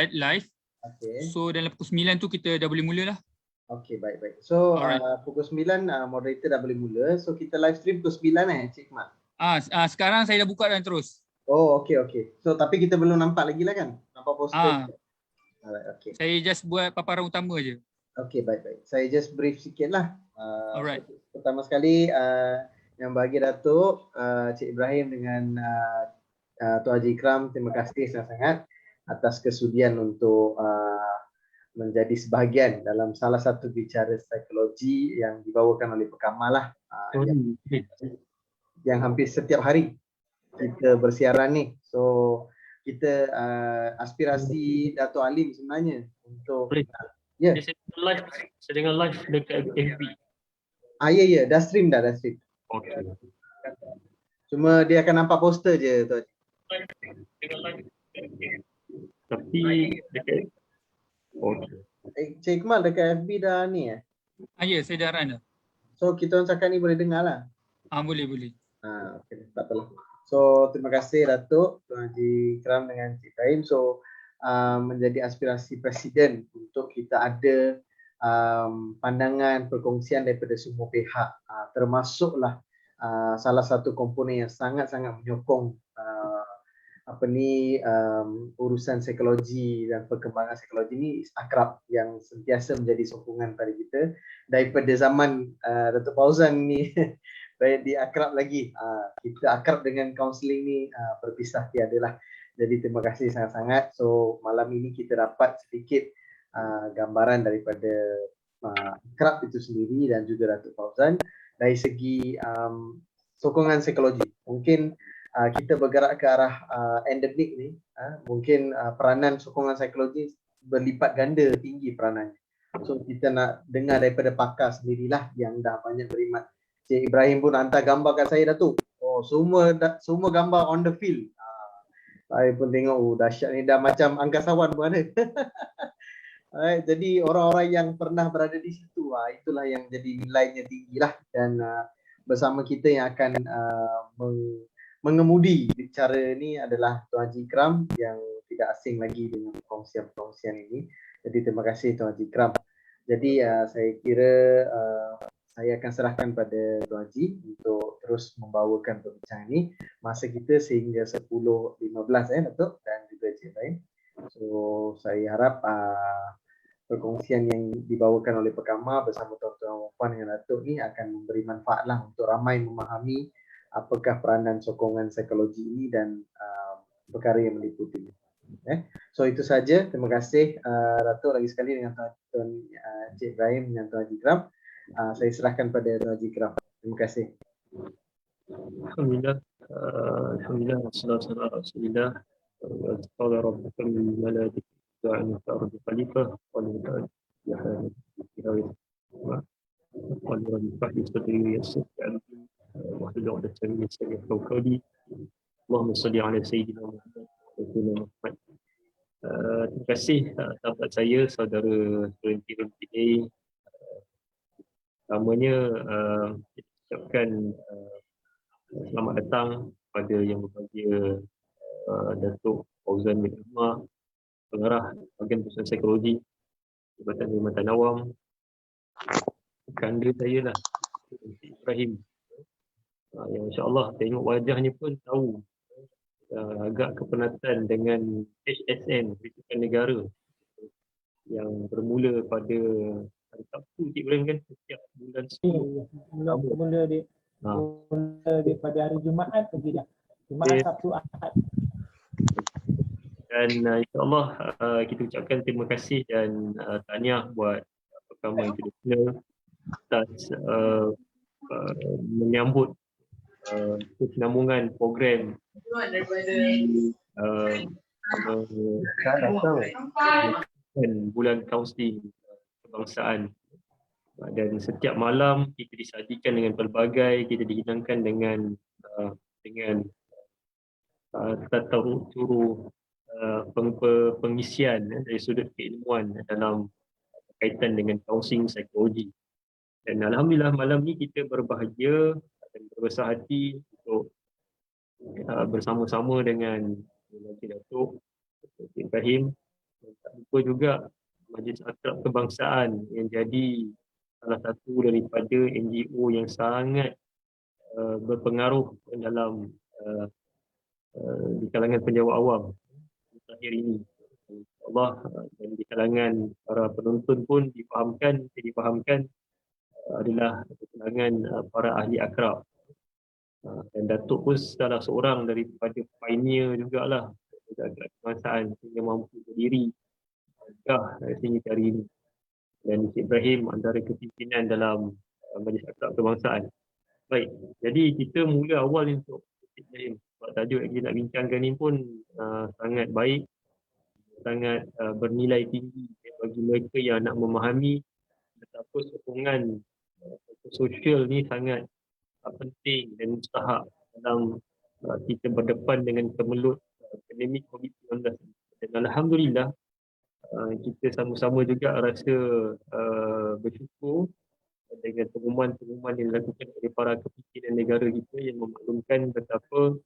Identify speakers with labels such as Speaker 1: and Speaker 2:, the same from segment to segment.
Speaker 1: start live.
Speaker 2: Okay.
Speaker 1: So dalam pukul 9 tu kita dah boleh mula lah.
Speaker 2: Okay, baik. So
Speaker 1: Alright.
Speaker 2: pukul 9 moderator dah boleh mula. So kita live stream pukul 9 Cik Mat?
Speaker 1: Sekarang saya dah buka dan terus.
Speaker 2: Oh, okay. So tapi kita belum nampak lagi lah kan? Nampak poster? Alright, okay.
Speaker 1: Saya just buat paparan utama je.
Speaker 2: Okay, baik. Saya just brief sikit lah.
Speaker 1: Alright.
Speaker 2: Pertama sekali, yang bagi Datuk, Cik Ibrahim dengan Tuan Haji Ikram, terima kasih sangat-sangat atas kesudian untuk menjadi sebahagian dalam salah satu bicara psikologi yang dibawakan oleh Pekamah lah, yang hampir setiap hari kita bersiaran ni. So kita aspirasi Dato' Alim sebenarnya untuk
Speaker 3: Dia sedang live dekat FB.
Speaker 2: Ya, dah stream.
Speaker 3: Okay.
Speaker 2: Cuma dia akan nampak poster je tu.
Speaker 3: Tapi dekat
Speaker 2: Cik Iqmal dekat FB dah ni
Speaker 1: Ya, saya dah run dah.
Speaker 2: So kita orang cakap ni boleh dengar lah.
Speaker 1: Boleh.
Speaker 2: Okay, tak apalah. So terima kasih Datuk, Tuan Haji Ikram dengan Cik Ibrahim. So menjadi aspirasi Presiden untuk kita ada pandangan perkongsian daripada semua pihak, termasuklah salah satu komponen yang sangat-sangat menyokong urusan psikologi dan perkembangan psikologi ni akrab, yang sentiasa menjadi sokongan pada kita daripada zaman Datuk Fauzan ni. Dia akrab lagi. Kita akrab dengan kaunseling ni berpisah tiada lah. Jadi terima kasih sangat-sangat. So malam ini kita dapat sedikit gambaran daripada akrab itu sendiri dan juga Datuk Fauzan dari segi sokongan psikologi. Mungkin kita bergerak ke arah endemik ni, mungkin peranan sokongan psikologi berlipat ganda tinggi peranannya. So kita nak dengar daripada pakar sendirilah yang dah banyak berkhidmat. Cik Ibrahim pun hantar gambar kat saya, Datuk. Oh, semua gambar on the field. Saya pun tengok, dahsyat ni, dah macam angkasawan pun ada. Jadi orang-orang yang pernah berada di situ, itulah yang jadi nilainya tinggi lah. Dan bersama kita yang akan mengemudi bicara ni adalah Tuan Haji Ikram yang tidak asing lagi dengan perkongsian ini. Jadi terima kasih Tuan Haji Ikram. Jadi saya kira saya akan serahkan pada Tuan Haji untuk terus membawakan perbincangan ini. Masa kita sehingga 10.15 Datuk dan juga Cik Ibrahim. So saya harap perkongsian yang dibawakan oleh Pekamah bersama tuan-tuan puan dengan Datuk ni akan memberi manfaat lah untuk ramai memahami apakah peranan sokongan psikologi ini dan perkara yang meliputi. So itu saja. Terima kasih Datuk lagi sekali dengan Tuan Cik Ibrahim dan Tuan Haji Ikram. Saya serahkan pada Tuan Haji Ikram. Terima kasih.
Speaker 3: Alhamdulillah. Assalamualaikum warahmatullahi wabarakatuh. Doanya ta'arud khalifah wal muta'ad ya hal kirawit wa qadran fahdi sadri yasir alaihi wa sallallahu alaihi wasallam. Allahumma salli ala sayyidina Muhammad. Terima kasih sahabat saya, saudara Renti ini. Pertamanya kita ucapkan selamat datang pada yang berbahagia Datuk Fauzan bin Ahmad, Pengarah Bahagian Pusat Psikologi Jabatan Perkhidmatan Awam, kanda saya lah, Ibrahim, yang insyaAllah tengok wajahnya pun tahu agak kepenatan dengan HSN, Pertukaran Negara, yang bermula pada hari Sabtu, Cik Ibrahim kan, setiap bulan 10.
Speaker 4: Mula daripada hari Jumaat pergi dah. Jumaat, Sabtu, Ahad.
Speaker 3: Dan insyaAllah kita ucapkan terima kasih dan tahniah buat Pekamah International atas menyambut kesinambungan program bulan kaunseling kebangsaan. Dan setiap malam kita disajikan dengan pelbagai, kita dihidangkan dengan tata curu pengisian dari sudut keilmuan dalam kaitan dengan kaunseling psikologi. Dan alhamdulillah malam ni kita berbahagia dan berbesar hati untuk bersama-sama dengan Datuk Ibrahim lupa juga Majlis Akrab Kebangsaan yang jadi salah satu daripada NGO yang sangat berpengaruh dalam di kalangan penjawat awam terakhir ini. Allah, dan di kalangan para penonton pun difahamkan adalah kalangan para ahli akrab. Dan Datuk pun salah seorang daripada pioneer jugalah akrab kebangsaan yang mampu berdiri sehingga hari ini. Dan Encik Ibrahim antara kepimpinan dalam Majlis Akrab Kebangsaan. Baik, jadi kita mula awal untuk Encik Ibrahim. Sebab tajuk yang kita nak bincangkan ni pun sangat baik, sangat bernilai tinggi bagi mereka yang nak memahami betapa sokongan sosial ni sangat penting dan mustahak dalam kita berdepan dengan kemelut pandemik COVID-19. Dan alhamdulillah kita sama-sama juga rasa bersyukur dengan pengumuman-pengumuman yang dilakukan oleh para kepimpinan negara kita yang memaklumkan betapa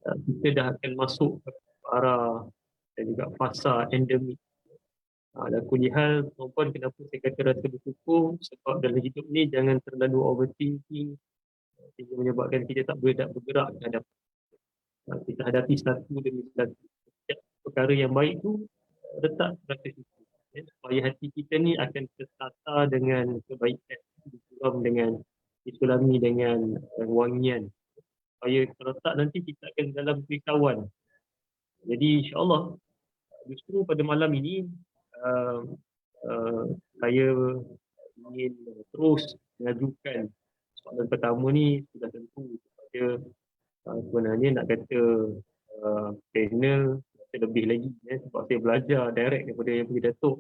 Speaker 3: kita dah akan masuk ke arah dan juga fasa endemik. Dan kulihal, tuan-tuan, kenapa saya kata rasa bersyukur? Sebab dalam hidup ni jangan terlalu overthinking sehingga menyebabkan kita tak boleh bergerak ke hadapan. Kita hadapi satu demi satu. Setiap perkara yang baik tu letak rasa syukur. Supaya hati kita ni akan tertata dengan kebaikan, disulam dengan disulami dengan wangian. Supaya kalau tak nanti kita akan dalam kerisauan. Jadi insya-Allah justru pada malam ini saya ingin terus mengajukan soalan pertama ni sudah tentu kepada sebenarnya nak kata panel lebih lagi sebab saya belajar direct daripada yang punya Datuk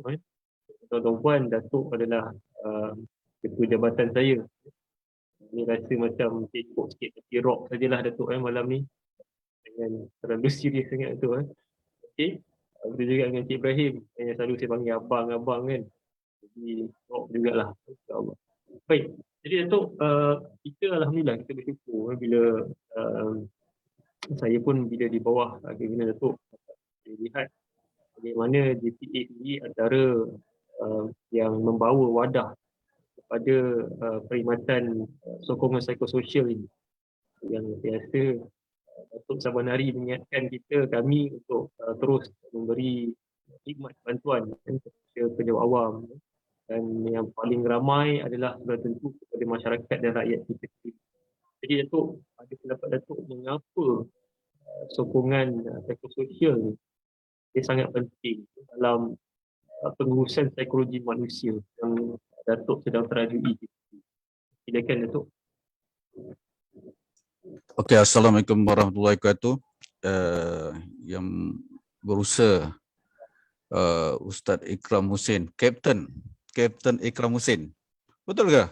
Speaker 3: tuan-tuan, Datuk adalah ketua jabatan saya. Ini rasa macam tekok sikit tapi rock sajalah Datuk malam ni, jangan terlalu serius sangat tu okey. Begitu juga dengan Encik Ibrahim yang selalu saya panggil abang-abang kan, jadi rock jugalah insya-Allah. Baik, jadi Datuk, kita alhamdulillah kita bersyukur bila saya pun bila di bawah kepimpinan Datuk saya lihat bagaimana JPA ini antara yang membawa wadah kepada perkhidmatan sokongan psikososial ini, yang biasa Datuk saban hari mengingatkan kami untuk terus memberi khidmat bantuan kepada penjawat awam, dan yang paling ramai adalah sudah tentu kepada masyarakat dan rakyat kita. Jadi Datuk, ada pendapat Datuk mengapa sokongan psikososial ni dia sangat penting dalam pengurusan psikologi manusia yang Datuk sedang terajui. Silakan Datuk.
Speaker 5: Okey, Assalamualaikum warahmatullahi wabarakatuh. Yang berusaha Ustaz Ikram Hussein, Kapten Ikram Hussein. Betul ke?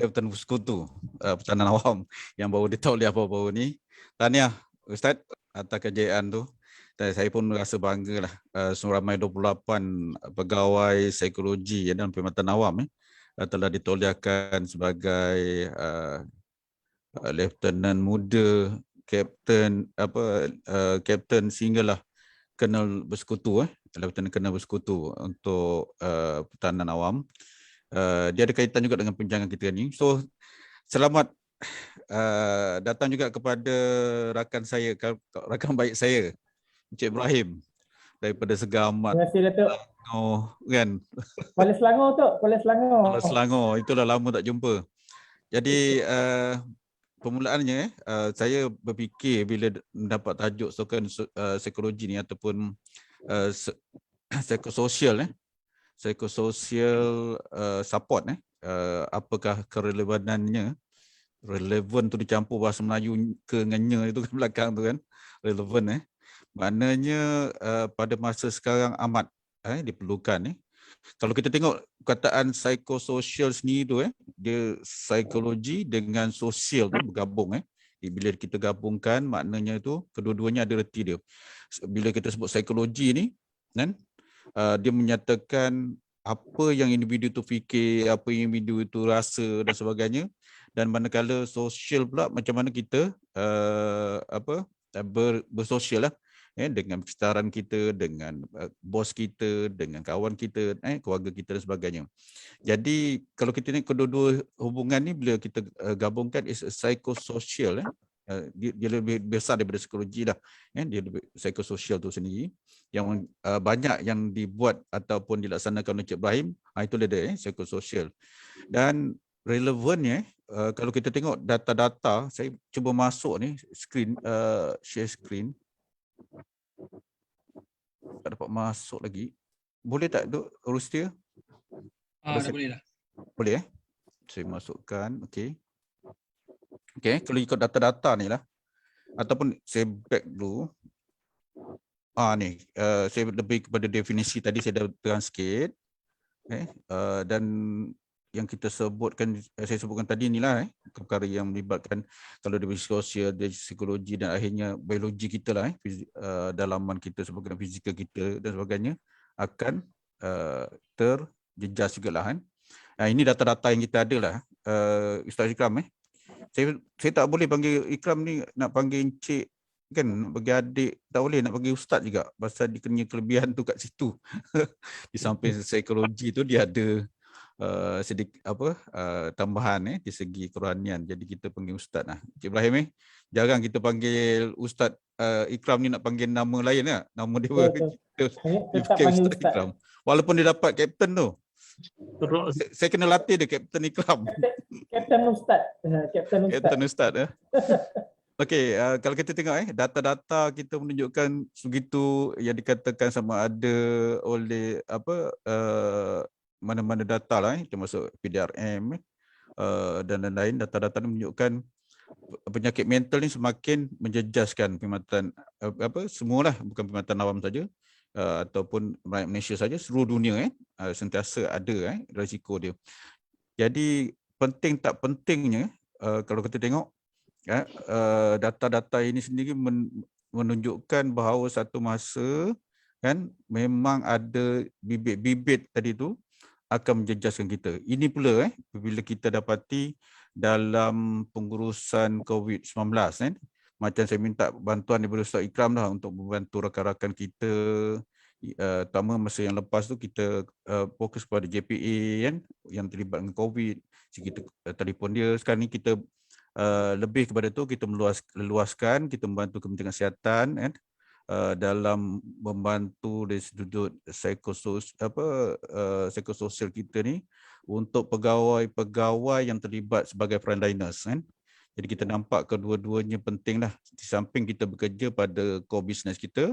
Speaker 5: Kapten Sekutu Pertahanan Awam yang baru ditauliah baru-baru ni. Tahniah Ustaz atas kejayaan tu. Dan saya pun rasa bangga lah seramai 28 pegawai psikologi dalam Perkhidmatan Awam telah ditauliahkan sebagai Lieutenant muda, Kapten sehinggalah Kenal Bersekutu, Lieutenant Kenal Bersekutu untuk Pertahanan Awam. Dia ada kaitan juga dengan perbincangan kita ni. So selamat datang juga kepada rakan saya, rakan baik saya, Encik Ibrahim daripada Segamat.
Speaker 4: Terima kasih Datuk.
Speaker 5: Kan?
Speaker 4: Kuala Selangor tu, Kuala Selangor.
Speaker 5: Kuala Selangor, itulah lama tak jumpa. Jadi permulaannya saya berfikir bila mendapat tajuk sokongan psikologi ni ataupun psikososial support apakah kerelevanannya. Relevan tu dicampur bahasa Melayu ke dengan itu kan belakang tu kan, relevan maknanya pada masa sekarang amat diperlukan. Kalau kita tengok kataan psikososial sendiri tu dia psikologi dengan sosial tu bergabung bila kita gabungkan maknanya tu kedua-duanya ada reti dia. Bila kita sebut psikologi ni kan, dia menyatakan apa yang individu tu fikir, apa yang individu tu rasa dan sebagainya, dan manakala sosial pula macam mana kita bersosial dengan sekitaran kita, dengan bos kita, dengan kawan kita, keluarga kita dan sebagainya. Jadi kalau kita ni kedua-dua hubungan ni bila kita gabungkan is a psychosocial, dia lebih besar daripada psikologi lah, dia lebih psikososial tu sendiri yang banyak yang dibuat ataupun dilaksanakan oleh Encik Ibrahim, itu dia psikososial. Dan relevannya kalau kita tengok data-data, saya cuba masuk ni screen, share screen, tak dapat masuk lagi. Boleh tak Duk Rustia?
Speaker 1: Dah boleh dah.
Speaker 5: Boleh saya masukkan. Okey. Kalau ikut data-data ni lah, ataupun saya back dulu. Ni saya lebih kepada definisi tadi saya dah terang sikit. Dan yang kita sebutkan, saya sebutkan tadi inilah perkara yang melibatkan kalau dari sosial, dari psikologi dan akhirnya biologi kita lah, dalaman kita sebagainya, fizikal kita dan sebagainya akan terjejas juga lah. Ini data-data yang kita ada lah, Ustaz Ikram. Saya tak boleh panggil Ikram ni, nak panggil Encik kan, nak bagi adik, tak boleh nak panggil Ustaz juga pasal dia kena kelebihan tu kat situ. Di samping psikologi tu dia ada sedikit tambahan di segi kerohanian, jadi kita panggil Ustaz lah. Encik Ibrahim jarang kita panggil Ustaz Ikram ni, nak panggil nama lain lah. Nama dia
Speaker 4: Tetap panggil Ustaz
Speaker 5: Ikram. Walaupun dia dapat kapten tu. Saya kena latih dia Kapten Ikram.
Speaker 4: Kapten Ustaz.
Speaker 5: Kapten Ustaz. Okey, kalau kita tengok data-data kita menunjukkan segitu yang dikatakan sama ada oleh mana-mana data lah, termasuk PDRM dan lain-lain. Data-data ini menunjukkan penyakit mental ni semakin menjejaskan perkhidmatan semualah, bukan perkhidmatan awam saja, ataupun rakyat Malaysia saja, seluruh dunia sentiasa ada risiko dia. Jadi penting tak pentingnya kalau kita tengok data-data ini sendiri menunjukkan bahawa satu masa kan memang ada bibit-bibit tadi tu akan menjejaskan kita. Ini pula bila kita dapati dalam pengurusan COVID-19 macam saya minta bantuan daripada Ustaz Ikram dah untuk membantu rakan-rakan kita, terutama masa yang lepas tu kita fokus pada JPA yang terlibat dengan COVID. Kita telefon dia. Sekarang ni kita lebih kepada tu, kita meluaskan, kita membantu Kementerian Kesihatan dalam membantu dari sudut psikososial kita ni untuk pegawai-pegawai yang terlibat sebagai frontliners. Jadi kita nampak kedua-duanya penting lah. Di samping kita bekerja pada core business kita,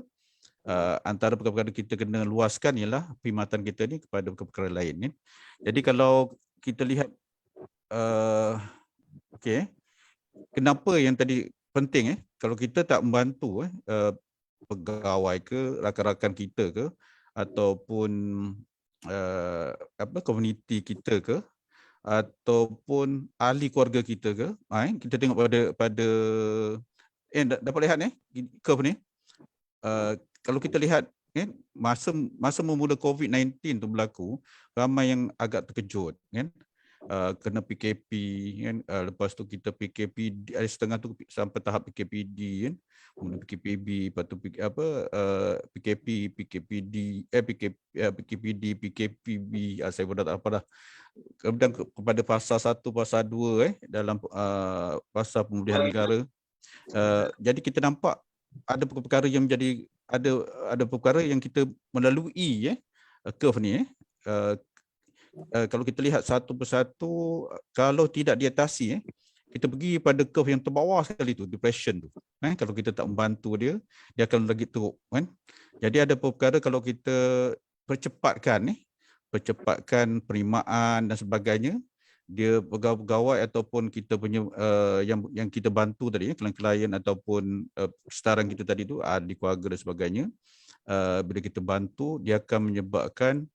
Speaker 5: antara perkara-perkara kita kena luaskan ialah perkhidmatan kita ni kepada perkara lain. Jadi kalau kita lihat, kenapa yang tadi penting kalau kita tak membantu pegawai ke, rakan-rakan kita ke, ataupun komuniti kita ke, ataupun ahli keluarga kita ke, kita tengok pada dapat lihat curve ni, kalau kita lihat masa memula COVID-19 tu berlaku, ramai yang agak terkejut kena PKP lepas tu kita PKP ada setengah tu sampai tahap PKPD kemudian PKPB, lepas tu PKP, PKPD, PKPB, saya pun tak apa dah. Kemudian kepada fasa 1, fasa 2 dalam fasa pemulihan negara. Jadi kita nampak ada perkara yang menjadi ada perkara yang kita melalui curve ni kalau kita lihat satu persatu, kalau tidak diatasi kita pergi pada curve yang terbawah sekali tu, depression tu. Kalau kita tak membantu dia akan lagi teruk Jadi ada perkara kalau kita percepatkan penerimaan dan sebagainya, dia pegawai ataupun kita punya yang kita bantu tadi, klien ataupun setarang kita tadi tu, ahli keluarga dan sebagainya, bila kita bantu dia akan menyebabkan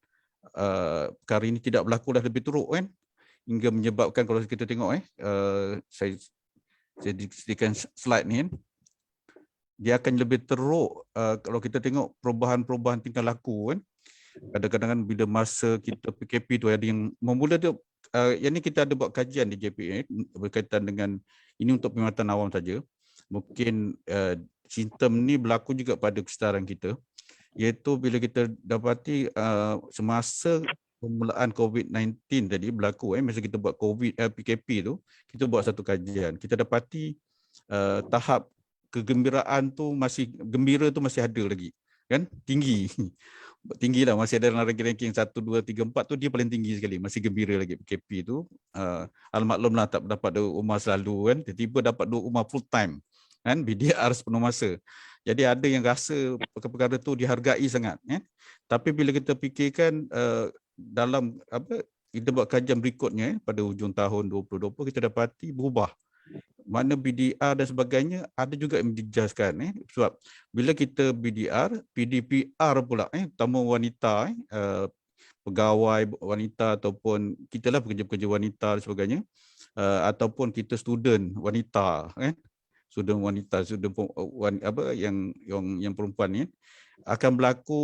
Speaker 5: perkara ini tidak berlaku dah lebih teruk hingga menyebabkan, kalau kita tengok saya sediakan slide ni dia akan lebih teruk kalau kita tengok perubahan-perubahan tingkah laku kadang-kadang bila masa kita PKP tu ada yang memula tu yang ni kita ada buat kajian di JPA berkaitan dengan ini untuk perkhidmatan awam saja. Mungkin simptom ni berlaku juga pada kesedaran kita, iaitu bila kita dapati semasa permulaan COVID-19 tadi berlaku, masa kita buat PKP tu, kita buat satu kajian, kita dapati tahap kegembiraan tu gembira tu masih ada lagi, kan, tinggi tinggi lah, masih ada dalam ranking 1, 2, 3, 4 tu dia paling tinggi sekali, masih gembira lagi. PKP tu almaklumlah tak dapat duduk rumah selalu kan, tiba-tiba dapat duduk rumah full time kan, BDR sepenuh masa. Jadi ada yang rasa perkara tu dihargai sangat kan. Tapi bila kita fikirkan dalam kita buat kajian berikutnya pada hujung tahun 2020, kita dapati berubah. Mana BDR dan sebagainya ada juga yang dijaskan sebab bila kita BDR, PDPR pula terutama wanita, pegawai wanita ataupun kita lah pekerja-pekerja wanita dan sebagainya, ataupun kita student wanita, student wanita, yang perempuan ni akan berlaku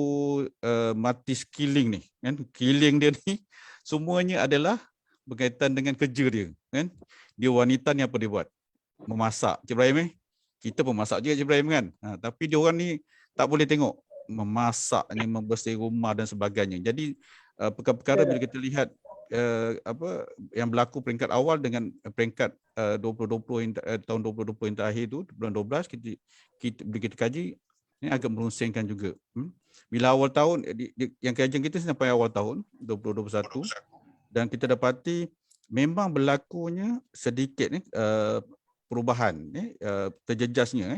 Speaker 5: mati killing ni kan. Killing dia ni semuanya adalah berkaitan dengan kerja dia kan. Dia wanita ni apa dia buat? Memasak. Cik Ibrahim kita pun masak juga Cik Ibrahim kan. Tapi dia orang ni tak boleh tengok memasaknya, membersih rumah dan sebagainya. Jadi perkara-perkara bila kita lihat yang berlaku peringkat awal dengan peringkat 2020 tahun 2020 yang terakhir tu bulan 12, bila kita kaji ini agak merunsingkan juga. Bila awal tahun yang kajian kita sampai awal tahun 2021 dan kita dapati memang berlakunya sedikit perubahan terjejasnya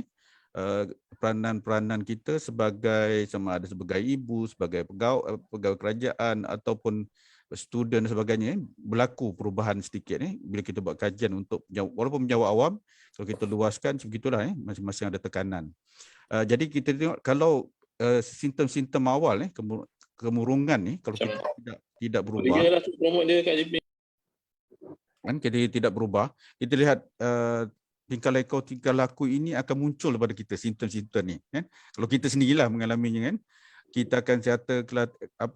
Speaker 5: peranan-peranan kita sebagai sama ada sebagai ibu, sebagai pegawai kerajaan ataupun student dan sebagainya, berlaku perubahan sedikit bila kita buat kajian untuk walaupun menjawab awam, kalau kita luaskan begitulah masing-masing ada tekanan. Jadi kita tengok kalau simptom-simptom awal kemurungan ni kalau kita tidak berubah, kan kita tidak berubah, kita lihat tingkah laku ini akan muncul pada kita, simptom-simptom ni kan. Kalau kita sendirilah mengalaminya kan, kita akan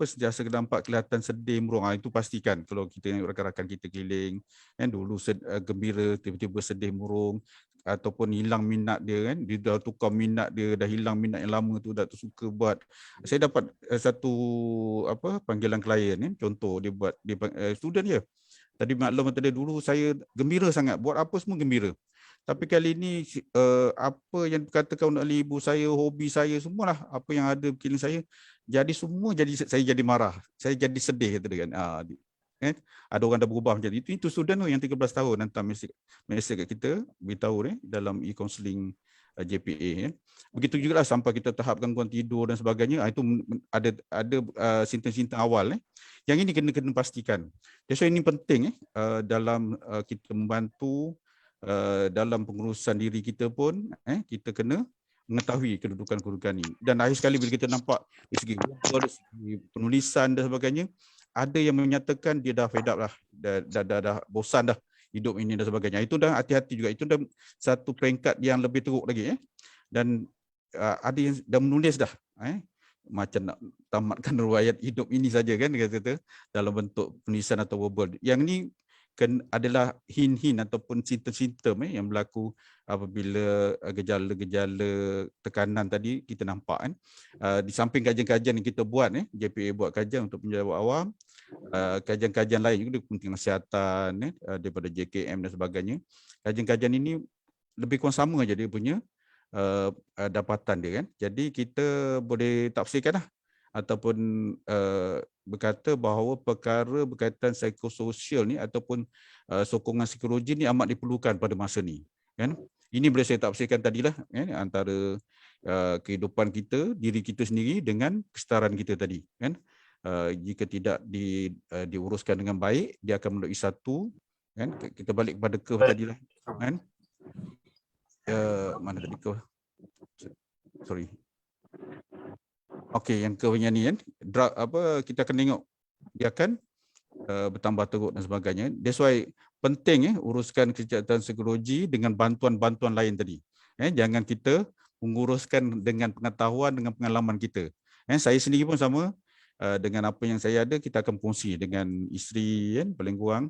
Speaker 5: sentiasa nampak kelihatan sedih, murung. Itu pastikan kalau kita rakan-rakan kita keliling kan, dulu gembira tiba-tiba sedih, murung, ataupun hilang minat dia kan, dia dah tukar minat dia, dah hilang minat yang lama tu, dah suka buat. Saya dapat satu panggilan klien ni, contoh dia buat student dia. Tadi maklum tadi dulu saya gembira sangat, buat apa semua gembira. Tapi kali ini apa yang dikatakan oleh ibu saya, hobi saya, semualah apa yang ada pikiran saya, jadi semua saya jadi marah, saya jadi sedih kata dia kan. Ada orang dah berubah macam itu student tu yang 13 tahun hantar mesej kat kita beritahu dalam e-counselling JPA. Begitu juga lah sampai kita tahap gangguan tidur dan sebagainya, itu ada simptom-simptom awal. Yang ini kena pastikan. Jadi ini penting dalam kita membantu dalam pengurusan diri kita pun, kita kena mengetahui kedudukan-kedudukan ini. Dan akhir sekali bila kita nampak dari segi penulisan dan sebagainya, ada yang menyatakan dia dah fed up lah, dah bosan dah hidup ini dan sebagainya. Itu dah hati-hati juga. Itu dah satu peringkat yang lebih teruk lagi. Dan ada yang dah menulis dah, macam nak tamatkan riwayat hidup ini saja kan, dia kata dalam bentuk penulisan atau verbal. Yang ni adalah hint-hint ataupun simptom-simptom yang berlaku apabila gejala-gejala tekanan tadi kita nampak kan. Di samping kajian-kajian yang kita buat, JPA buat kajian untuk penjawab awam, kajian-kajian lain juga Kementerian Kesihatan daripada JKM dan sebagainya. Kajian-kajian ini lebih kurang sama aja dia punya dapatan dia kan. Jadi kita boleh tafsirkan lah ataupun berkata bahawa perkara berkaitan psikososial ni ataupun sokongan psikologi ni amat diperlukan pada masa ni kan. Ini boleh saya tafsirkan tadilah kan, antara kehidupan kita, diri kita sendiri dengan kesedaran kita tadi kan. Jika tidak diuruskan dengan baik, dia akan melalui satu kan. Kita balik kepada curve tadilah kan. Mana tadi curve? Sorry. Okey, yang curve-nya ni kan, kita akan tengok dia akan bertambah teruk dan sebagainya. That's why penting uruskan kesihatan psikologi dengan bantuan-bantuan lain tadi. Jangan kita menguruskan dengan pengetahuan, dengan pengalaman kita. Saya sendiri pun sama, dengan apa yang saya ada kita akan kongsi dengan isteri kan, paling kurang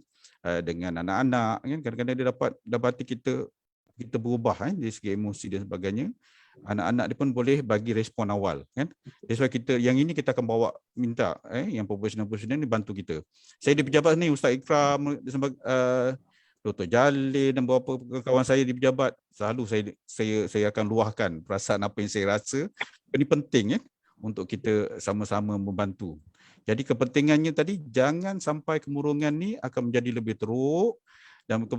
Speaker 5: dengan anak-anak kan. Kadang-kadang dia dapati kita berubah dari segi emosi dan sebagainya. anak-anak dia pun boleh bagi respon awal kan. That's why kita yang ini kita akan bawa minta yang profesional-profesional ni bantu kita. Saya di pejabat ni Ustaz Ikram, Dr. Jalil dan beberapa kawan saya di pejabat, selalu saya akan luahkan perasaan apa yang saya rasa. Ini penting untuk kita sama-sama membantu. Jadi kepentingannya tadi, jangan sampai kemurungan ni akan menjadi lebih teruk dan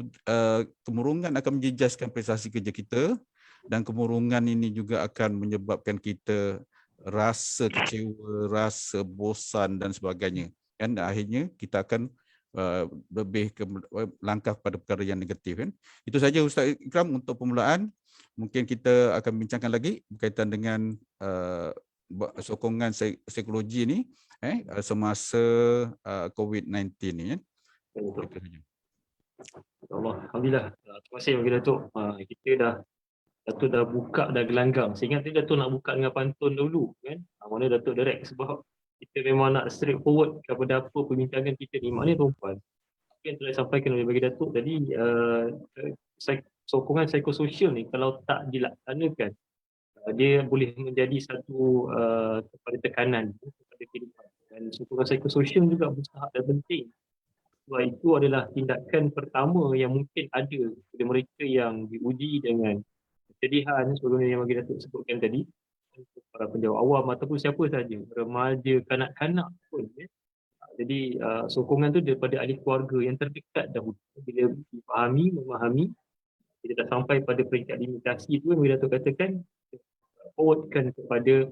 Speaker 5: kemurungan akan menjejaskan prestasi kerja kita, dan kemurungan ini juga akan menyebabkan kita rasa kecewa, rasa bosan dan sebagainya. Dan akhirnya kita akan lebih ke langkah pada perkara yang negatif kan. Itu saja Ustaz Ikram untuk permulaan. Mungkin kita akan bincangkan lagi berkaitan dengan sokongan psikologi ni semasa COVID-19 ni kan. Itu saja.
Speaker 3: Alhamdulillah. Terima kasih bagi Datuk. Datuk dah buka dah gelanggang. Saya ingat tadi Datuk nak buka dengan pantun dulu kan. Mana Datuk direct sebab kita memang nak straight forward kepada apa perbincangan kita ni. Maknanya tuan-tuan, apa yang telah disampaikan oleh bagi Datuk tadi, sokongan psikososial ni kalau tak dilaksanakan, dia boleh menjadi satu kepada tekanan kepada kehidupan. Dan sokongan psikososial juga mustahak dan penting. Sebab itu adalah tindakan pertama yang mungkin ada kepada mereka yang diuji dengan kesedihan sebagaimana yang bagi Datuk sebutkan tadi, para penjawat awam ataupun siapa saja, remaja, kanak-kanak pun. Jadi sokongan tu daripada ahli keluarga yang terdekat dahulu. Bila dipahami, memahami, kita dah sampai pada peringkat limitasi tu yang bagi Datuk katakan, forwardkan kepada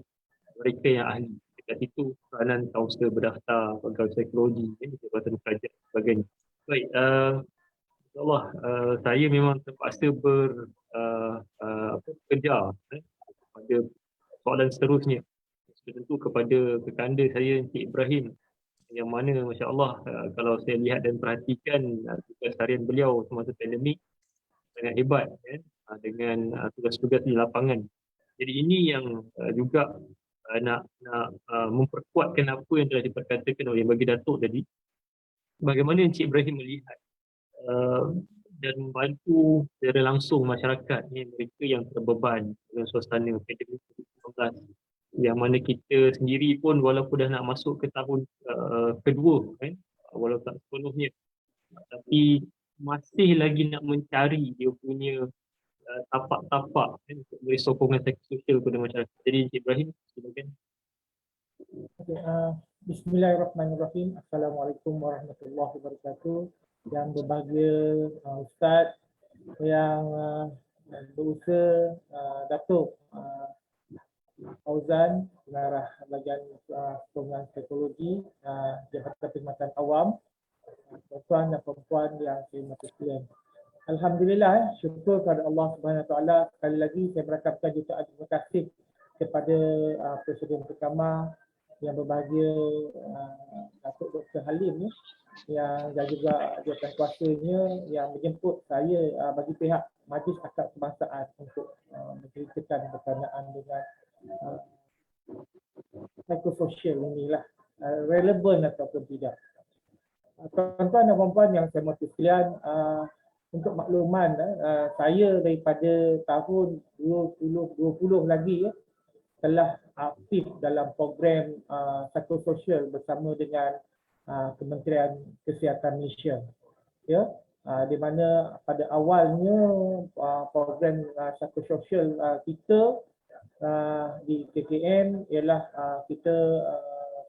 Speaker 3: mereka yang ahli. Dekat situ peranan kaunselor berdaftar, pegawai psikologi, jabatan kerajaan dan sebagainya. Baik, insyaAllah saya memang terpaksa bekerja pada soalan seterusnya. Tentu kepada kekanda saya Encik Ibrahim, yang mana Masya Allah kalau saya lihat dan perhatikan tugas harian beliau semasa pandemik sangat hebat dengan tugas-tugas di lapangan. Jadi ini yang juga nak memperkuatkan apa yang telah diperkatakan oleh bagi Datuk tadi. Bagaimana Encik Ibrahim melihat dan membantu secara langsung masyarakat ni, mereka yang terbeban dengan suasana pandemik COVID-19, yang mana kita sendiri pun walaupun dah nak masuk ke tahun kedua walaupun tak sepenuhnya, tapi masih lagi nak mencari dia punya tapak-tapak untuk beri sokongan sosial kepada masyarakat. Jadi Encik Ibrahim, silakan.
Speaker 4: Bismillahirrahmanirrahim. Assalamualaikum warahmatullahi wabarakatuh. Yang berbahagia Ustaz yang berusaha, Datuk Fauzan, pengarah bahagian sokongan psikologi Jabatan Perkhidmatan Awam, tuan-tuan dan perempuan yang saya hormati sekalian. Alhamdulillah, syukur kepada Allah Subhanahu Wa Taala. Sekali lagi saya berakapkan jutaan terima kasih kepada Presiden Pertama yang berbahagia Datuk Dr. Halim yang dan juga jawatan kuasanya yang menjemput saya bagi pihak Majlis Akad Kebangsaan untuk menceritakan berkenaan dengan psikososial inilah relevan ataupun tidak. Tuan-tuan dan puan-puan yang saya hormati sekalian, untuk makluman, saya daripada tahun 2020 lagi telah aktif dalam program psikososial bersama dengan Kementerian Kesihatan Malaysia. Ya, di mana pada awalnya program psikososial kita di KKM ialah kita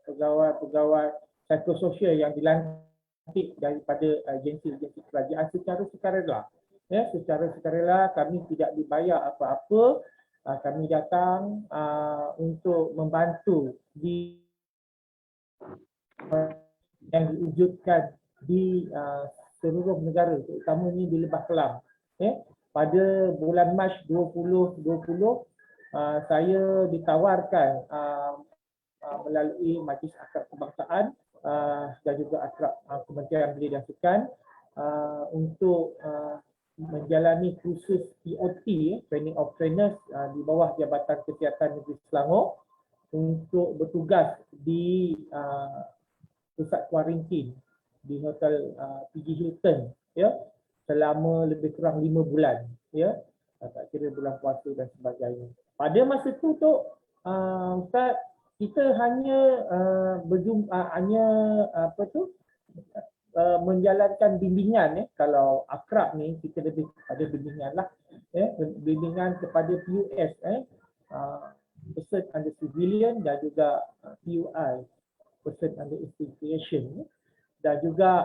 Speaker 4: pegawai-pegawai psikososial yang dilantik daripada agensi-agensi kerajaan secara sukarela. Ya, secara sukarela, kami tidak dibayar apa-apa. Kami datang untuk membantu yang diwujudkan di seluruh negara, terutamanya di Lebah Kelang. Pada bulan Mac 2020, saya ditawarkan melalui Majlis Akad Kebangsaan dan juga Akrab Kementerian Belia dan Sukan untuk menjalani kursus POT, Training of Trainers, di bawah Jabatan Kesihatan Negeri Selangor untuk bertugas di pusat kuarantin di Hotel PG Hilton, ya, selama lebih kurang 5 bulan, ya, tak kira bulan puasa dan sebagainya. Pada masa tu Ustaz, kita hanya menjalankan bimbingan. Kalau akrab ni kita lebih ada bimbingan lah, bimbingan kepada PUS, person under civilian, dan juga PUI, person under investigation, dan juga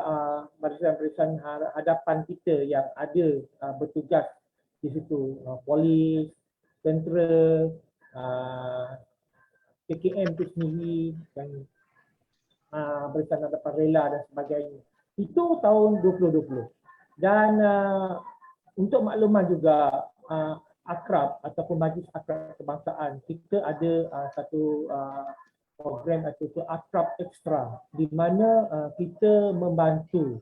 Speaker 4: barisan-barisan hadapan kita yang ada bertugas di situ, polis, tentera, PKM itu sendiri, dan barisan hadapan rela dan sebagainya. Itu tahun 2020. Dan untuk makluman juga, akrab ataupun majlis akrab kebangsaan, kita ada satu program iaitu Akrab Extra, di mana kita membantu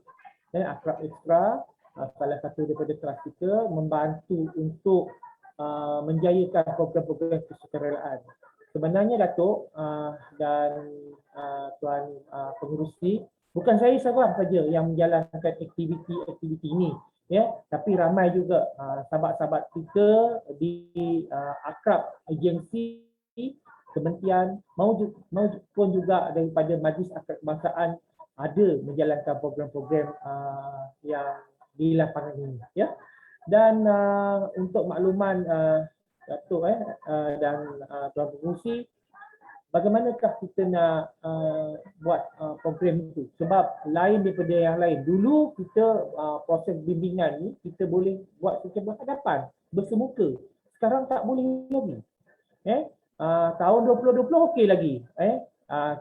Speaker 4: Akrab Extra, salah satu daripada kelas kita membantu untuk menjayakan program-program kesukarelaan. Sebenarnya Datuk dan Tuan Pengerusi, bukan saya seorang saja yang menjalankan aktiviti-aktiviti ini, tapi ramai juga sahabat-sahabat kita di akrab agensi, kementerian, maupun juga daripada Majlis Akrab Kebangsaan ada menjalankan program-program yang di lapangan ini, Dan untuk makluman Datuk dan Tuan Pengerusi, bagaimanakah kita nak buat program itu? Sebab lain daripada yang lain. Dulu kita proses bimbingan ni kita boleh buat secara berhadapan, bersemuka. Sekarang tak boleh lagi. Tahun 2020 okey lagi.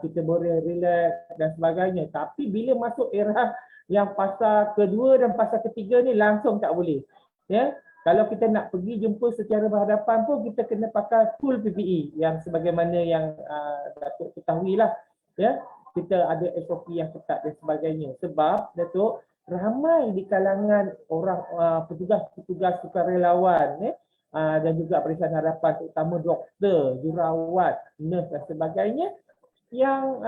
Speaker 4: Kita boleh relax dan sebagainya. Tapi bila masuk era yang fasa kedua dan fasa ketiga ni langsung tak boleh. Kalau kita nak pergi jumpa secara berhadapan pun kita kena pakai full PPE yang sebagaimana yang Datuk ketahui lah. Kita ada SOP yang ketat dan sebagainya. Sebab Datuk, ramai di kalangan orang petugas-petugas sukarelawan dan juga barisan hadapan, terutama doktor, jurawat, nurse dan sebagainya yang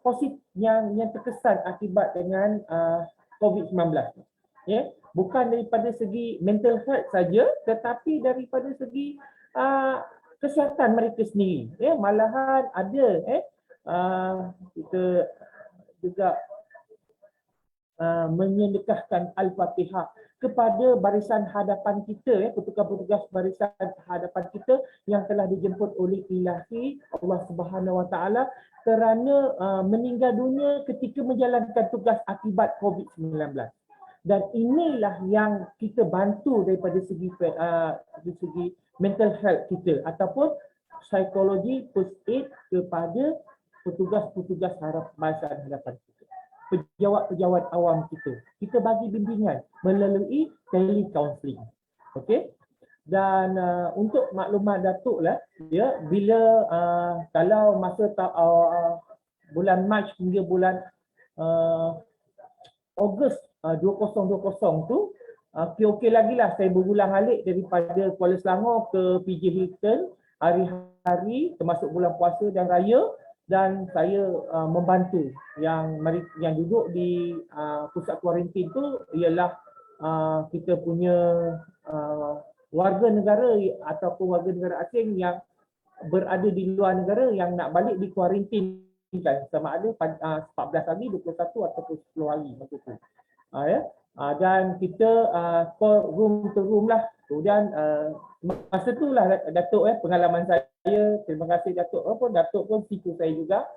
Speaker 4: positif, yang terkesan akibat dengan COVID-19. Bukan daripada segi mental health saja, tetapi daripada segi kesihatan mereka sendiri. Malahan ada kita juga menyedekahkan Al-Fatihah kepada barisan hadapan kita, petugas-petugas barisan hadapan kita yang telah dijemput oleh Ilahi Allah Subhanahu Wa Taala kerana meninggal dunia ketika menjalankan tugas akibat COVID-19. Dan inilah yang kita bantu daripada segi mental health kita ataupun psikologi first aid kepada petugas-petugas barisan hadapan kita, pejabat-pejabat awam kita. Kita bagi bimbingan melalui telecounseling. Okey. Dan untuk maklumat Datuk lah, bila kalau masa bulan Mac hingga bulan Ogos 2020 tu, okey lagi lah saya berulang-alik daripada Kuala Selangor ke PJ Hilton hari-hari termasuk bulan puasa dan raya, dan saya membantu yang duduk di pusat kuarantin tu ialah kita punya warga negara ataupun warga negara asing yang berada di luar negara yang nak balik di kuarantin kan, sama ada 14 hari, 21 ataupun 10 hari macam tu. Dan kita call room to room lah. Kemudian masa tu lah Datuk pengalaman saya, terima kasih Datuk pun situ saya juga,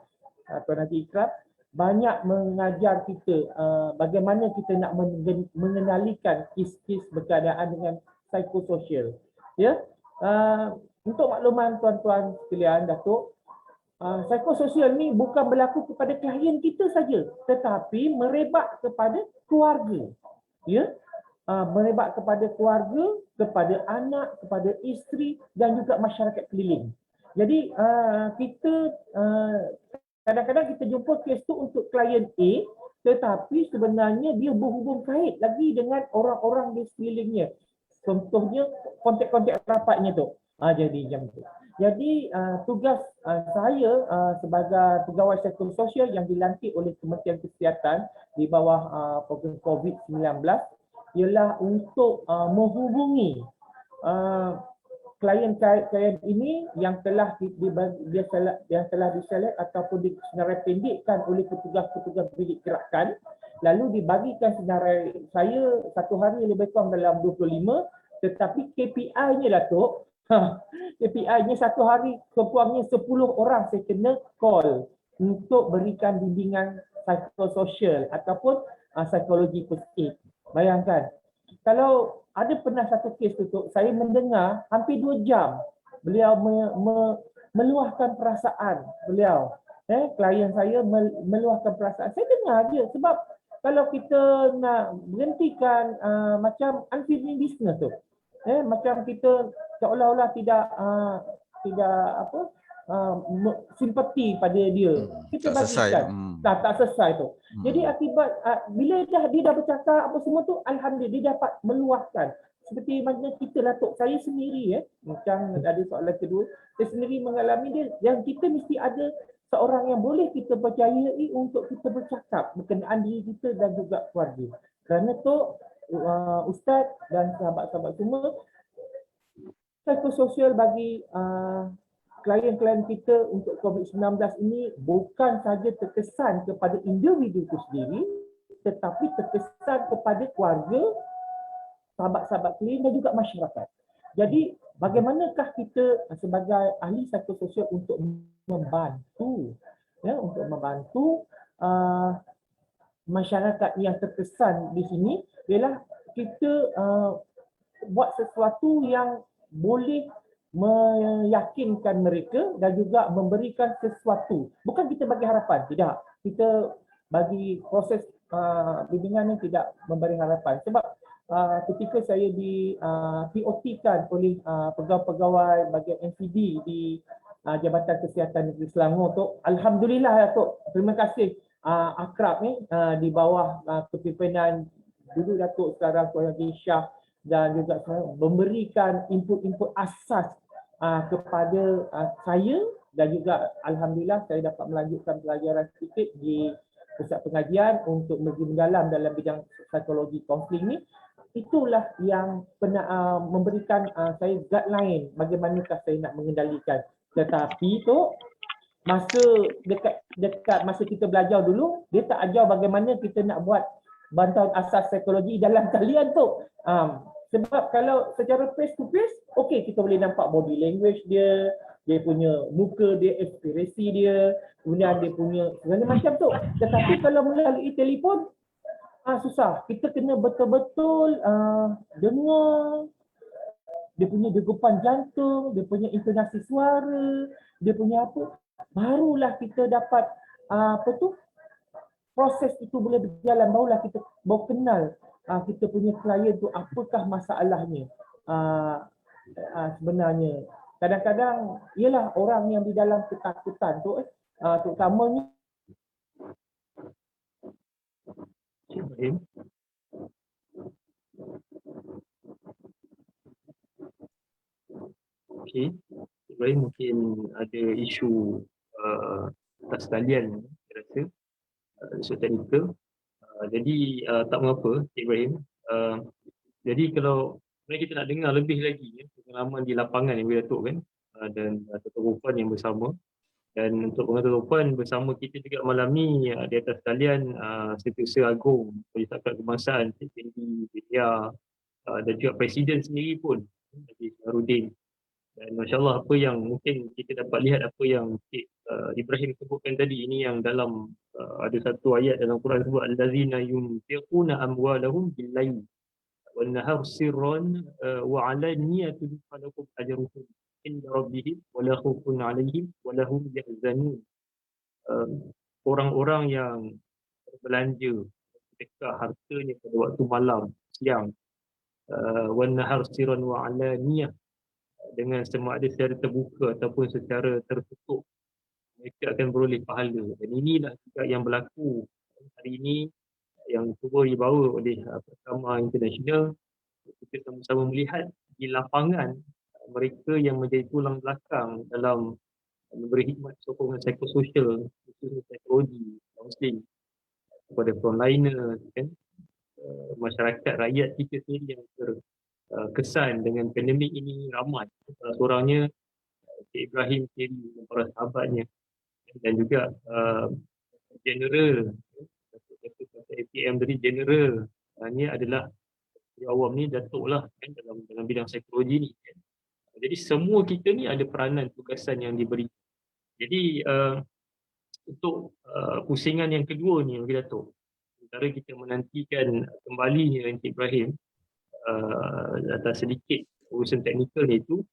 Speaker 4: Tuan Haji Ikrab banyak mengajar kita bagaimana kita nak mengenalikan kes-kes berkenaan dengan psikososial. Untuk makluman tuan-tuan sekalian, Datuk, psikososial ni bukan berlaku kepada klien kita saja, tetapi merebak kepada keluarga. Merebak kepada keluarga, kepada anak, kepada isteri dan juga masyarakat keliling. Jadi kita kadang-kadang kita jumpa kes tu untuk klien A, tetapi sebenarnya dia berhubung kait lagi dengan orang-orang di sekelilingnya. Contohnya kontak-kontak rapatnya tu. Jadi macam tu. Jadi tugas saya sebagai pegawai sektor sosial yang dilantik oleh Kementerian Kesihatan di bawah program COVID-19 ialah untuk menghubungi klien ini yang telah diselect ataupun senarai pendekkan oleh petugas-petugas bilik gerakan, lalu dibagikan senarai saya satu hari lebih kurang dalam 25, tetapi KPI-nya Datuk, KPI-nya satu hari sekurang-kurangnya 10 orang saya kena call untuk berikan bimbingan psikososial ataupun psikologi first aid. Bayangkan, kalau ada pernah satu kes tu, saya mendengar hampir 2 jam beliau meluahkan perasaan beliau. Klien saya meluahkan perasaan. Saya dengar dia sebab kalau kita nak berhentikan macam unfinished business tu, macam kita seolah-olah tidak simpati pada dia. Kita
Speaker 5: tak selesai.
Speaker 4: bagikan. Tak selesai tu. Jadi akibat bila dia dah bercakap apa semua tu, alhamdulillah dia dapat meluahkan. Seperti mana kita Datuk, saya sendiri macam ada soalan kedua, saya sendiri mengalami dia, yang kita mesti ada seorang yang boleh kita percayai untuk kita bercakap berkenaan diri kita dan juga keluarga. Kerana tu Ustaz dan sahabat-sahabat semua, psikososial bagi klien-klien kita untuk COVID-19 ini bukan saja terkesan kepada individu itu sendiri, tetapi terkesan kepada keluarga, sahabat-sahabat klien dan juga masyarakat. Jadi bagaimanakah kita sebagai ahli psikososial untuk membantu masyarakat yang terkesan di sini ialah kita buat sesuatu yang boleh meyakinkan mereka dan juga memberikan sesuatu. Bukan kita bagi harapan, tidak. Kita bagi proses bimbingan yang tidak memberi harapan. Sebab ketika saya di POT-kan oleh pegawai-pegawai bahagian NCD di Jabatan Kesihatan Negeri Selangor tu, alhamdulillah Datuk, terima kasih akrab di bawah kepimpinan dulu Datuk, sekarang Tuan Haji Shah, dan juga memberikan input-input asas kepada saya, dan juga alhamdulillah saya dapat melanjutkan pelajaran sedikit di pusat pengajian untuk lebih mendalam dalam bidang psikologi kaunseling ni. Itulah yang pernah memberikan saya guideline bagaimanakah saya nak mengendalikan. Tetapi tu masa dekat masa kita belajar dulu, dia tak ajar bagaimana kita nak buat bantuan asas psikologi dalam talian tu. Sebab kalau secara face to face, okey, kita boleh nampak body language dia, dia punya muka dia, ekspresi dia, kemudian dia punya segala macam tu. Tetapi kalau melalui telefon, susah. Kita kena betul-betul dengar dia punya degupan jantung, dia punya intonasi suara, dia punya apa. Barulah kita dapat proses itu boleh berjalan, barulah kita baru kenal kita punya klien tu apakah masalahnya sebenarnya. Kadang-kadang ialah orang yang di dalam ketakutan tu terutamanya
Speaker 3: Okey, Ibrahim mungkin ada isu atas talian saya rasa, isu teknikal. Jadi tak mengapa Ibrahim. Jadi kalau sebenarnya kita nak dengar lebih lagi pengalaman di lapangan yang Datuk kan, dan Datuk Rufan yang bersama, dan untuk pengatur Rufan bersama kita juga malam ni di atas talian Setiausaha Agung Penyelidikan Kebangsaan Cik Fendi Vidya, dan juga Presiden sendiri pun Cik Syarudin. Dan masya-Allah apa yang mungkin kita dapat lihat, apa yang Cik Ibrahim sebutkan tadi, ini yang dalam ada satu ayat dalam Quran sebut allazina yunfiquna amwalahum bil-lail wan nahar sirran wa 'alaniyatan falakum ajruhum inda rabbihim wa la khaufun 'alaihim wa lahum yahzanun. Orang-orang yang berbelanja sedekah hartanya pada waktu malam, siang, wan nahar sirran wa 'alaniyah, dengan sama ada secara terbuka ataupun secara tertutup, mereka akan beroleh pahala. Dan inilah juga yang berlaku hari ini, yang cuba dibawa oleh Mahkamah Internasional. Kita sama-sama melihat di lapangan mereka yang menjadi tulang belakang dalam memberi khidmat sokongan psikososial, khususnya psikologi, kaunseling kepada frontliner kan, masyarakat rakyat kita sendiri yang kesan dengan pandemik ini ramai. Salah seorangnya Cik Ibrahim sendiri dan para sahabatnya, dan juga general APM tadi, general ni adalah awam ni datuk lah kan, dalam bidang psikologi ni kan. Jadi semua kita ni ada peranan tugasan yang diberi. Jadi untuk pusingan yang kedua ni bagi Datuk, sementara kita menantikan kembalinya Encik Ibrahim atas sedikit urusan teknikal ni tu,